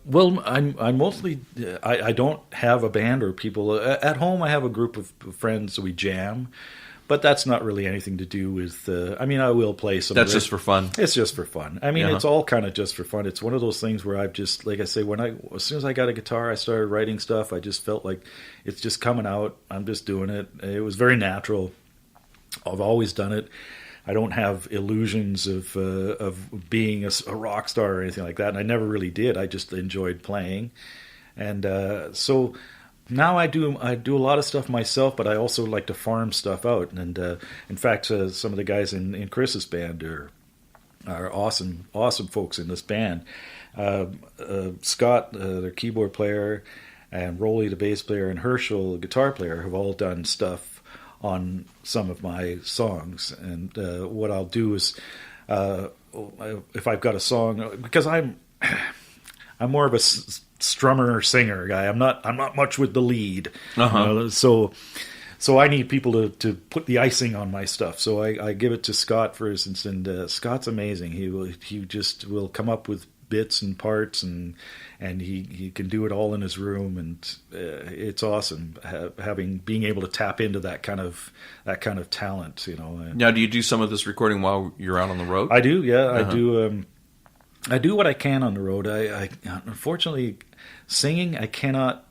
Well, I'm mostly I don't have a band or people at home. I have a group of friends, so we jam, but that's not really anything to do with. I will play some. That's just for fun. It's just for fun. It's all kind of just for fun. It's one of those things where I've just, like I say, as soon as I got a guitar, I started writing stuff. I just felt like it's just coming out. I'm just doing it. It was very natural. I've always done it. I don't have illusions of being a rock star or anything like that, and I never really did. I just enjoyed playing, and so now I do a lot of stuff myself, but I also like to farm stuff out. And in fact, some of the guys in Chris's band are awesome folks in this band. Scott, their keyboard player, and Rolly, the bass player, and Herschel, the guitar player, have all done stuff on some of my songs. And what I'll do is, if I've got a song, because I'm more of a strummer singer guy. I'm not much with the lead. So I need people to put the icing on my stuff. So I give it to Scott, for instance, and Scott's amazing. He just will come up with bits and parts, and he can do it all in his room, and it's awesome being able to tap into that kind of talent. Now, do you do some of this recording while you're out on the road? I do, yeah. I do. I do what I can on the road. I unfortunately, singing, I cannot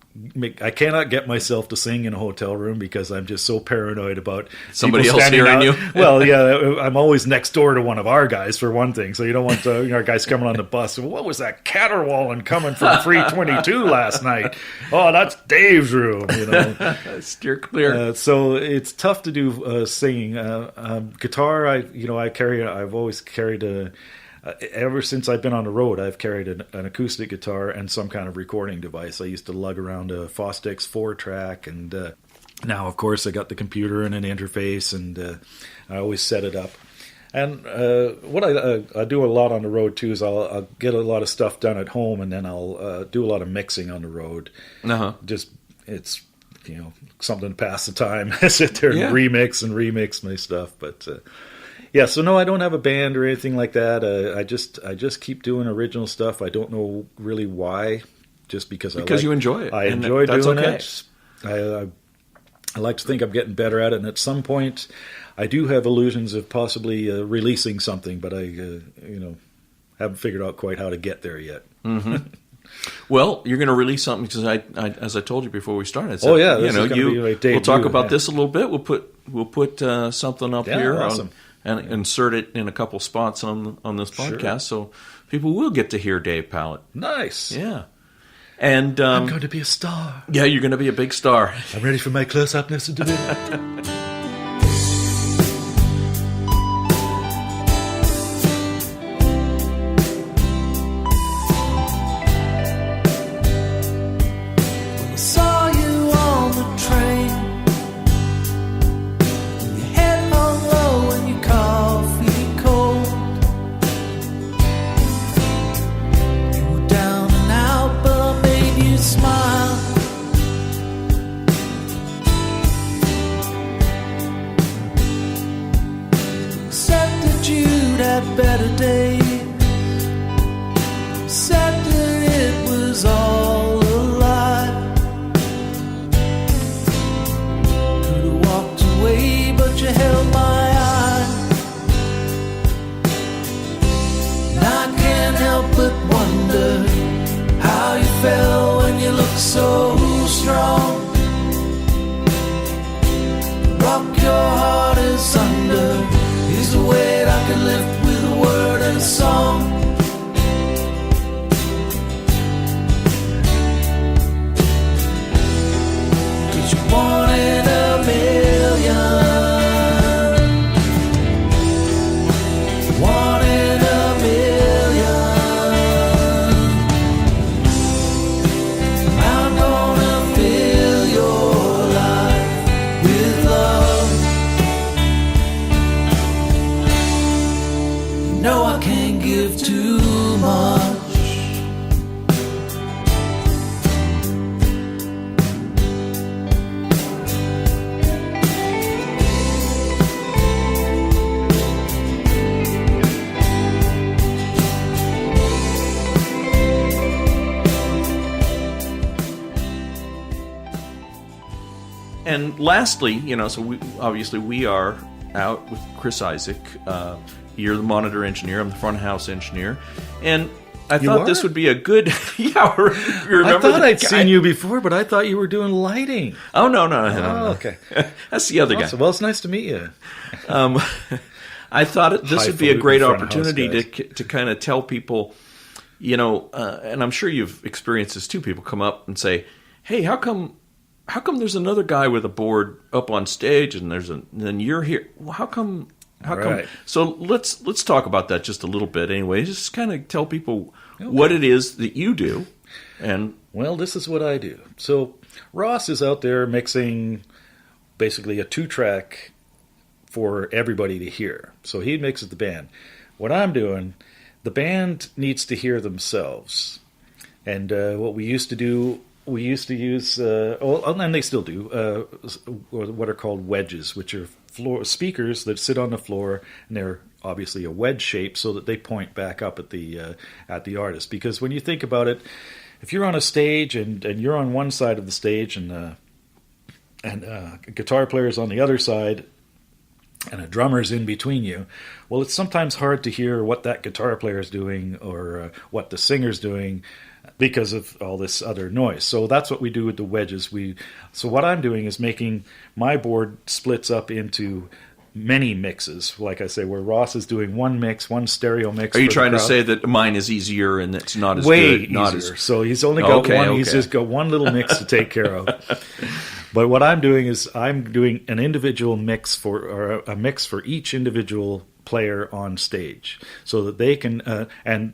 get myself to sing in a hotel room because I'm just so paranoid about somebody else hearing you. Well, yeah, I'm always next door to one of our guys, for one thing, so you don't want our guys coming on the bus. What was that caterwauling coming from 322 last night? Oh, that's Dave's room. Steer clear. So it's tough to do singing. Guitar, I've always carried ever since I've been on the road, I've carried an acoustic guitar and some kind of recording device. I used to lug around a Fostex 4-track, and now, of course, I got the computer and an interface, and I always set it up. And what I do a lot on the road, too, is I'll get a lot of stuff done at home, and then I'll do a lot of mixing on the road. Just, it's, something to pass the time. I sit there and remix my stuff, but... yeah, so no, I don't have a band or anything like that. I just keep doing original stuff. I don't know really why, just because you enjoy it. I enjoy doing okay. it. I like to think I'm getting better at it, and at some point, I do have illusions of possibly releasing something, but I haven't figured out quite how to get there yet. Mm-hmm. Well, you're going to release something because I as I told you before we started. So, we'll talk about this a little bit. We'll put something up here. Awesome. And insert it in a couple spots on this podcast, so people will get to hear Dave Pallett. Nice. Yeah. And I'm going to be a star. Yeah, you're going to be a big star. I'm ready for my close-up next to Dido. down so strong. Rock your heart asunder. Here's a weight I can lift with a word and a song. Cause you're one in a million. One in a million. I'm gonna fill your life with love. You know I can't give too much. And lastly, so we are out with Chris Isaak. You're the monitor engineer. I'm the front house engineer. And I thought this would be a good... yeah, remember I thought I'd seen you before, but I thought you were doing lighting. Oh, no. Okay. That's the other guy. Well, it's nice to meet you. I thought this would be a great opportunity to to kind of tell people, and I'm sure you've experienced this too, people come up and say, hey, how come there's another guy with a board up on stage and then you're here? Well, how come? So let's talk about that just a little bit anyway. Just kind of tell people what it is that you do. And well, this is what I do. So Ross is out there mixing basically a 2-track for everybody to hear. So he mixes the band. What I'm doing, the band needs to hear themselves. And what we used to do, we used to use, and they still do, what are called wedges, which are floor speakers that sit on the floor, and they're obviously a wedge shape so that they point back up at the artist. Because when you think about it, if you're on a stage and you're on one side of the stage and a guitar player's on the other side and a drummer's in between you, well, it's sometimes hard to hear what that guitar player's doing or what the singer's doing, because of all this other noise. So that's what we do with the wedges. So what I'm doing is making my board splits up into many mixes. Like I say, where Ross is doing one mix, one stereo mix. Are you trying to say that mine is easier and it's not as way good? Easier. So he's only got one. Okay. He's just got one little mix to take care of. But what I'm doing is I'm doing an individual mix or a mix for each individual player on stage, so that they can and.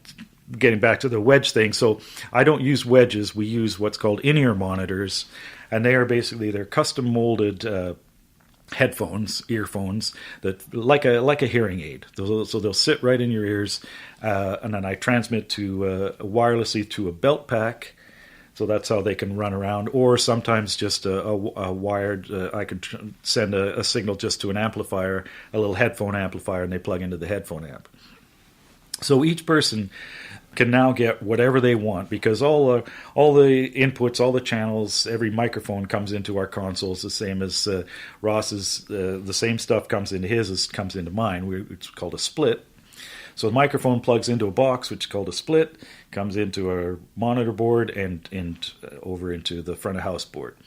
Getting back to the wedge thing, so I don't use wedges. We use what's called in-ear monitors, and they are basically they're custom molded earphones that like a hearing aid. So they'll sit right in your ears, and then I transmit to wirelessly to a belt pack. So that's how they can run around, or sometimes just a wired. I could send a signal just to an amplifier, a little headphone amplifier, and they plug into the headphone amp. So each person can now get whatever they want, because all the inputs, all the channels, every microphone comes into our consoles the same as Ross's. The same stuff comes into his as comes into mine. It's called a split. So the microphone plugs into a box, which is called a split, comes into our monitor board and over into the front of house board.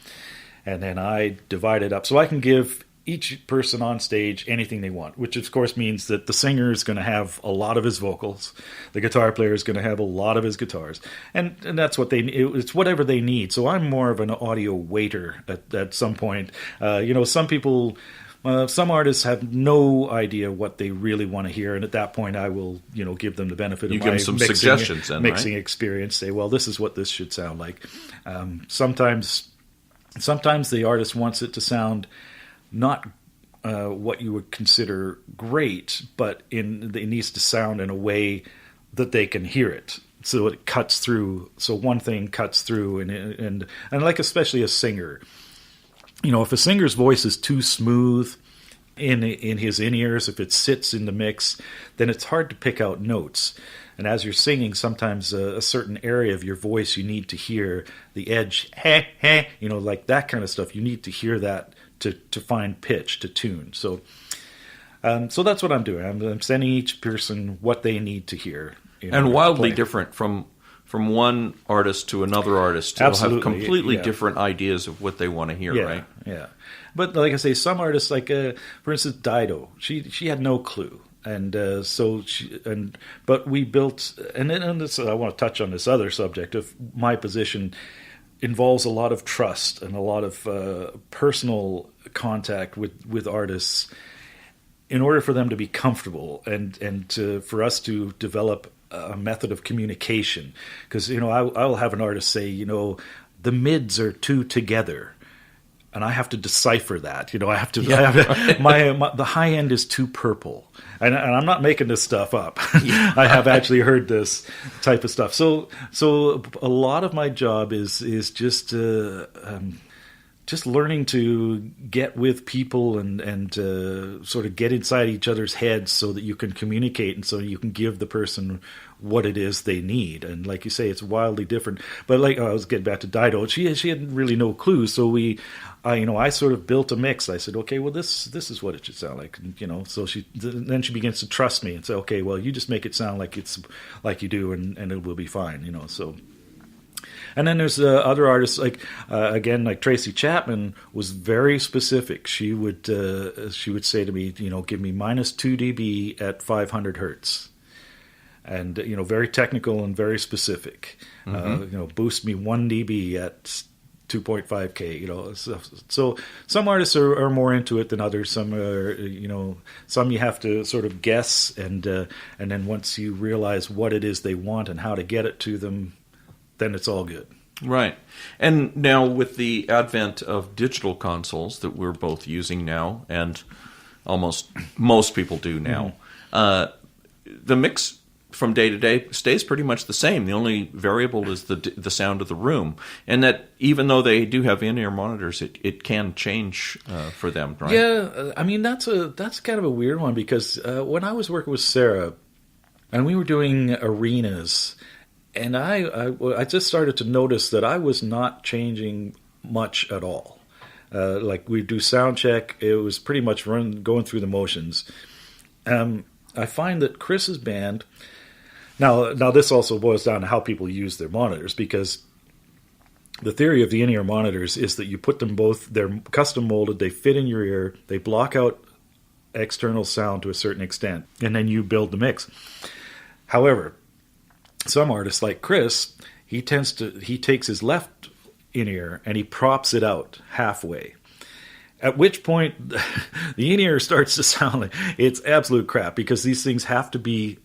And then I divide it up. So I can give each person on stage anything they want, which of course means that the singer is going to have a lot of his vocals, the guitar player is going to have a lot of his guitars, and that's what it's whatever they need. So I'm more of an audio waiter at some point. Some people, some artists have no idea what they really want to hear, and at that point I will give them the benefit of my mixing experience, say, well, this is what this should sound like. Sometimes the artist wants it to sound not what you would consider great, but it needs to sound in a way that they can hear it, so it cuts through. So one thing cuts through, and like especially a singer, if a singer's voice is too smooth in his in-ears, if it sits in the mix, then it's hard to pick out notes. And as you're singing, sometimes a certain area of your voice you need to hear the edge, like that kind of stuff. You need to hear that to find pitch, to tune. So that's what I'm doing. I'm sending each person what they need to hear. And wildly different from from one artist to another artist. They'll have completely yeah. different ideas of what they want to hear, Yeah, right? yeah. But like I say, some artists, like for instance, Dido, she had no clue, and but we built, and this, I want to touch on this other subject of my position. Involves a lot of trust and a lot of personal contact with artists in order for them to be comfortable and for us to develop a method of communication. Because, I will have an artist say, the mids are two together. And I have to decipher that. I have to. The high end is too purple, and I'm not making this stuff up. I have actually heard this type of stuff. So a lot of my job is just learning to get with people and sort of get inside each other's heads so that you can communicate and so you can give the person what it is they need. And like you say, it's wildly different. But like I was getting back to Dido, she had really no clue. So I sort of built a mix. I said, okay, well this is what it should sound like. And, so then she begins to trust me and say, okay, well you just make it sound like it's like you do, and it will be fine. So. And then there's other artists like Tracy Chapman was very specific. She would say to me, give me -2 dB at 500 hertz, and very technical and very specific. Boost me 1 dB at 2.5K. So some artists are more into it than others. Some are, some you have to sort of guess, and then once you realize what it is they want and how to get it to them, then it's all good. Right. And now with the advent of digital consoles that we're both using now, and almost most people do now, the mix from day to day stays pretty much the same. The only variable is the sound of the room. And that even though they do have in-ear monitors, it can change for them, right? Yeah, I mean, that's kind of a weird one, because when I was working with Sarah, and we were doing arenas, and I just started to notice that I was not changing much at all. Like we do sound check, it was pretty much going through the motions. I find that Chris's band, now this also boils down to how people use their monitors, because the theory of the in-ear monitors is that you put them both, they're custom molded, they fit in your ear, they block out external sound to a certain extent, and then you build the mix. However, some artists like Chris, he takes his left in-ear and he props it out halfway. At which point, the in-ear starts to sound like it's absolute crap, because these things have to be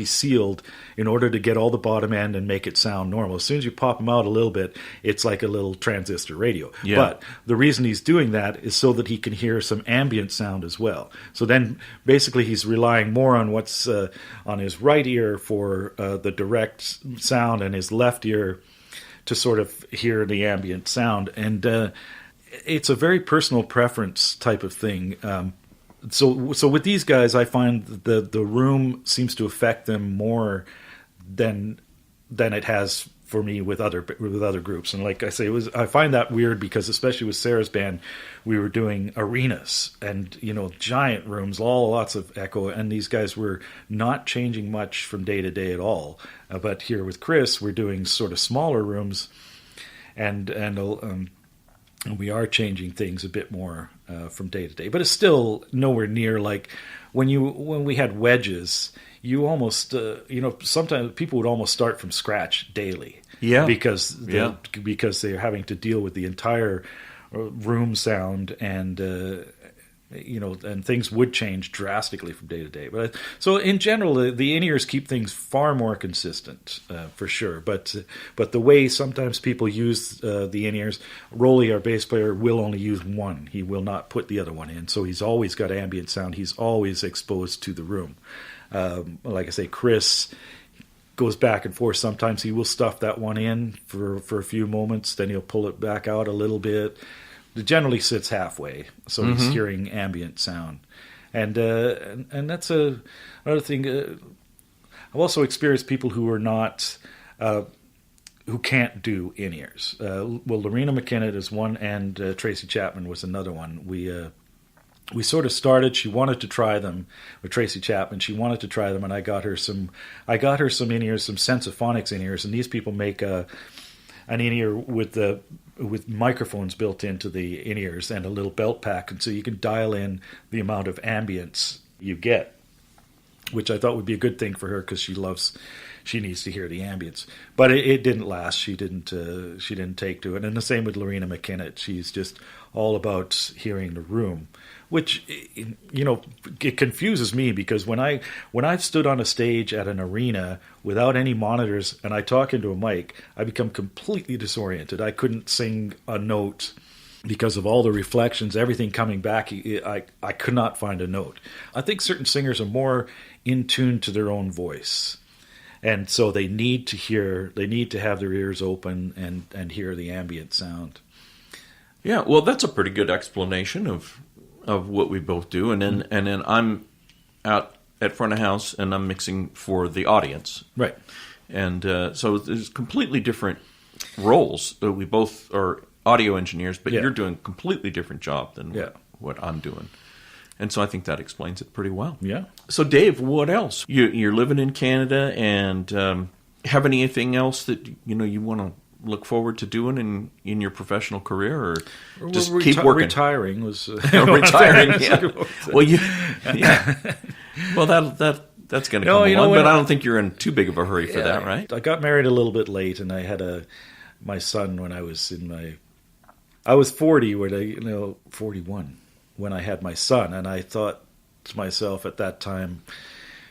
sealed in order to get all the bottom end and make it sound normal. As soon as you pop them out a little bit, it's like a little transistor radio. Yeah. But the reason he's doing that is so that he can hear some ambient sound as well. So then basically he's relying more on what's on his right ear for the direct sound, and his left ear to sort of hear the ambient sound. And it's a very personal preference type of thing. So with these guys, I find the room seems to affect them more than it has for me with other groups. And like I say, I find that weird, because especially with Sarah's band, we were doing arenas and giant rooms, lots of echo, and these guys were not changing much from day to day at all. But here with Chris, we're doing sort of smaller rooms, and we are changing things a bit more from day to day, but it's still nowhere near like when we had wedges. You almost sometimes people would almost start from scratch daily, because they're having to deal with the entire room sound, and and things would change drastically from day to day. But so in general, the in-ears keep things far more consistent, for sure. But the way sometimes people use the in-ears, Rolly, our bass player, will only use one. He will not put the other one in. So he's always got ambient sound. He's always exposed to the room. Like I say, Chris goes back and forth. Sometimes he will stuff that one in for a few moments. Then he'll pull it back out a little bit. It generally sits halfway, so he's hearing ambient sound, and that's another thing. I've also experienced people who are not, who can't do in-ears. Loreena McKennitt is one, and Tracy Chapman was another one. we sort of started. She wanted to try them with Tracy Chapman. She wanted to try them, and I got her some in-ears, some Sensophonics in-ears, and these people make an in-ear with microphones built into the in-ears and a little belt pack, and so you can dial in the amount of ambience you get, which I thought would be a good thing for her because she needs to hear the ambience. But it didn't last. She didn't take to it. And the same with Loreena McKennitt. She's just all about hearing the room, which, you know, it confuses me because when I've stood on a stage at an arena without any monitors and I talk into a mic, I become completely disoriented. I couldn't sing a note because of all the reflections, everything coming back. I could not find a note. I think certain singers are more in tune to their own voice. And so they need to have their ears open and hear the ambient sound. Yeah, well, that's a pretty good explanation of what we both do. And then I'm out at front of house and I'm mixing for the audience. Right. And so there's completely different roles. We both are audio engineers, but you're doing a completely different job than what I'm doing. And so I think that explains it pretty well. Yeah. So, Dave, what else? You're living in Canada, and have anything else that you want to look forward to doing in your professional career, or just keep working? Retiring was retiring. Yeah. Well, well, that's going to come along, but I don't think you're in too big of a hurry for that, right? I got married a little bit late, and I had my son when I was I was 40 when 41. When I had my son, and I thought to myself at that time,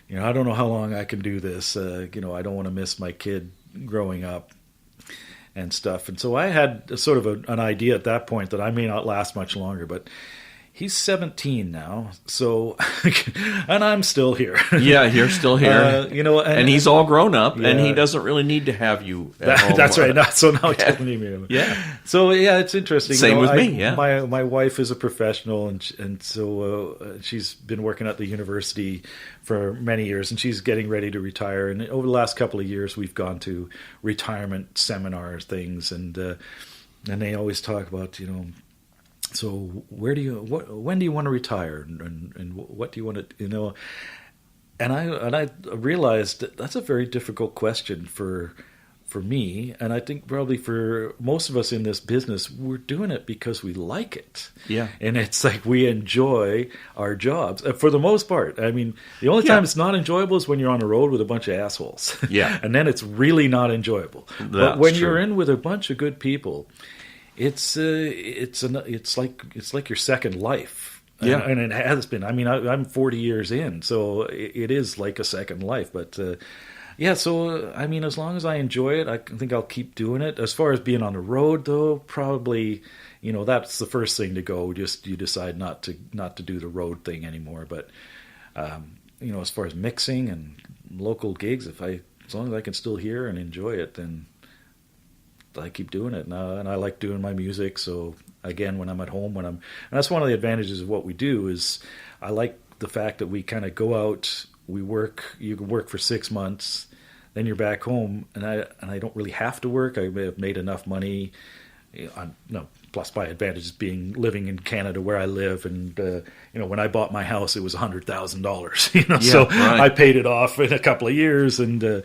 I don't know how long I can do this. I don't want to miss my kid growing up and stuff. And so I had sort of an idea at that point that I may not last much longer, but he's 17 now, so and I'm still here. Yeah, you're still here. And he's all grown up, and he doesn't really need to have you at home. That's right. So now he doesn't need me. Yeah. So it's interesting. Same with me. Yeah. My wife is a professional, and so she's been working at the university for many years, and she's getting ready to retire. And over the last couple of years, we've gone to retirement seminar things, and they always talk about so when do you want to retire, and what do you want to and I realized that's a very difficult question for me, and I think probably for most of us in this business, we're doing it because we like it. Yeah. And it's like we enjoy our jobs for the most part. I mean, the only time it's not enjoyable is when you're on the road with a bunch of assholes. Yeah. And then it's really not enjoyable. But when you're in with a bunch of good people, it's like your second life. Yeah. And it has been. I mean, I'm 40 years in, so it is like a second life. But so I mean, as long as I enjoy it, I think I'll keep doing it. As far as being on the road, though, probably that's the first thing to go. Just you decide not to do the road thing anymore. But as far as mixing and local gigs, as long as I can still hear and enjoy it, then I keep doing it now, and I like doing my music. So again, when I'm at home, and that's one of the advantages of what we do is I like the fact that we kind of go out, we work. You can work for 6 months, then you're back home, and I don't really have to work. I have made enough money. Plus my advantage is living in Canada where I live, and when I bought my house, it was $100,000. So right. I paid it off in a couple of years, and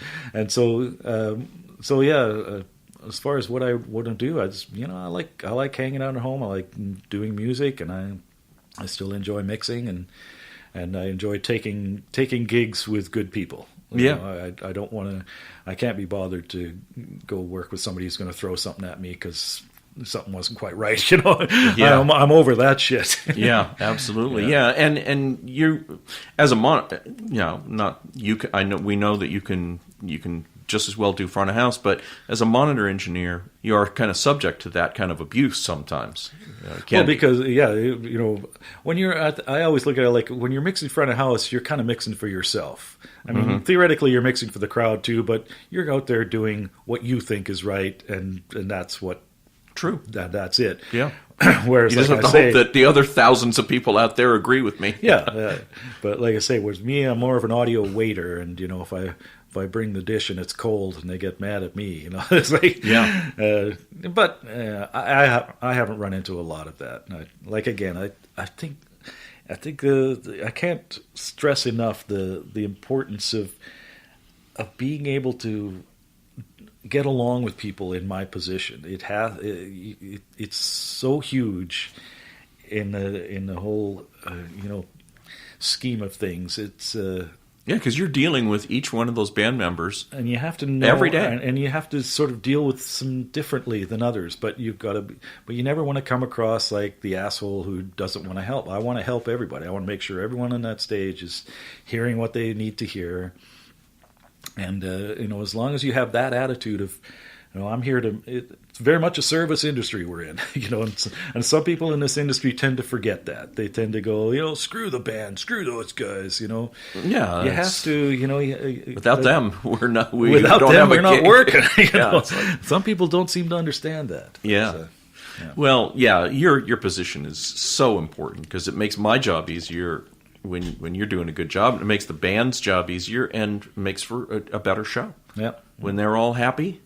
so yeah. As far as what I want to do, I just I like hanging out at home. I like doing music, and I still enjoy mixing, and I enjoy taking gigs with good people. Yeah, I don't want to. I can't be bothered to go work with somebody who's going to throw something at me because something wasn't quite right. Yeah. I'm over that shit. Yeah, absolutely. Yeah, and you as a not you. I know we know that you can just as well do front of house, but as a monitor engineer, you are kind of subject to that kind of abuse sometimes. Because when you're I always look at it like when you're mixing front of house, you're kind of mixing for yourself. I mean, theoretically, you're mixing for the crowd too, but you're out there doing what you think is right, and that's what. True. That's it. Yeah. Whereas, you just have to hope that the other thousands of people out there agree with me. Yeah. But like I say, with me, I'm more of an audio waiter, and if I bring the dish and it's cold and they get mad at me, it's like but I haven't run into a lot of that. I think I think I can't stress enough the importance of being able to get along with people in my position. It's so huge in the whole scheme of things. It's because you're dealing with each one of those band members, and you have to know every day, and you have to sort of deal with some differently than others. But but you never want to come across like the asshole who doesn't want to help. I want to help everybody. I want to make sure everyone on that stage is hearing what they need to hear. And as long as you have that attitude of, I'm here to. It's very much a service industry we're in, and some people in this industry tend to forget that. They tend to go, screw the band, screw those guys, Yeah, you have to, without them, we're not. Without don't them, have we're not working. Like, some people don't seem to understand that. Yeah. Well, your position is so important because it makes my job easier. When you're doing a good job, it makes the band's job easier and makes for a better show. Yeah. When they're all happy.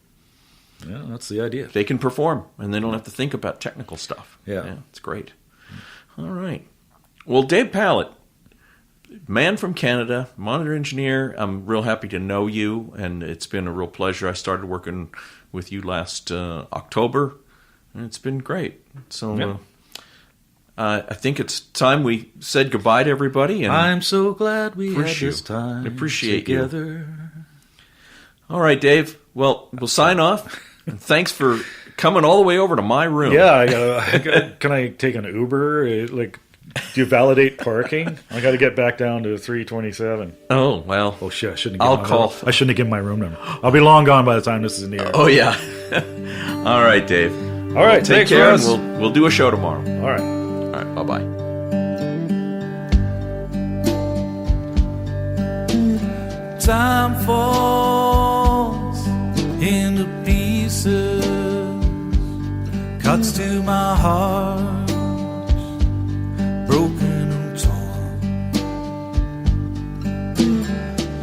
Yeah, that's the idea. They can perform, and they don't have to think about technical stuff. Yeah. It's great. All right. Well, Dave Pallett, man from Canada, monitor engineer, I'm real happy to know you, and it's been a real pleasure. I started working with you last October, and it's been great. So I think it's time we said goodbye to everybody. And I'm so glad we had this time appreciate together. You. All right, Dave. Well, we'll sign off. And thanks for coming all the way over to my room. Yeah, can I take an Uber? Do you validate parking? I got to get back down to 327. Oh well. Oh shit! I shouldn't have given my room number. I'll be long gone by the time this is in the air. Oh yeah. All right, Dave. All right, take care, and we'll do a show tomorrow. All right. All right. Bye bye. Time falls into pieces, cuts to my heart, broken and torn.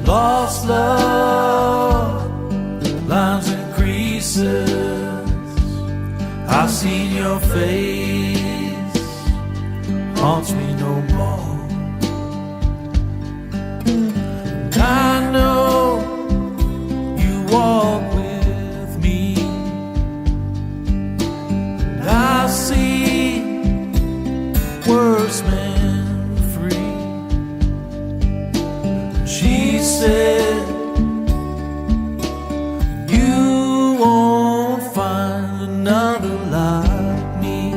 Lost love, lines and creases. I've seen your face, haunts me no more. I know you walk with me, and I see worse men free. She said you won't find another like me.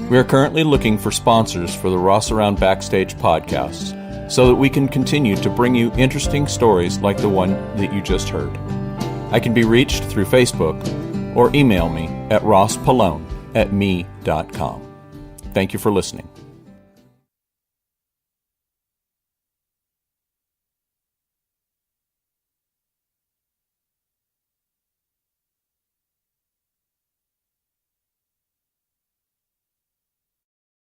We are currently looking for sponsors for the Rossaround Backstage podcasts, so that we can continue to bring you interesting stories like the one that you just heard. I can be reached through Facebook or email me at rosspallone@me.com. Thank you for listening.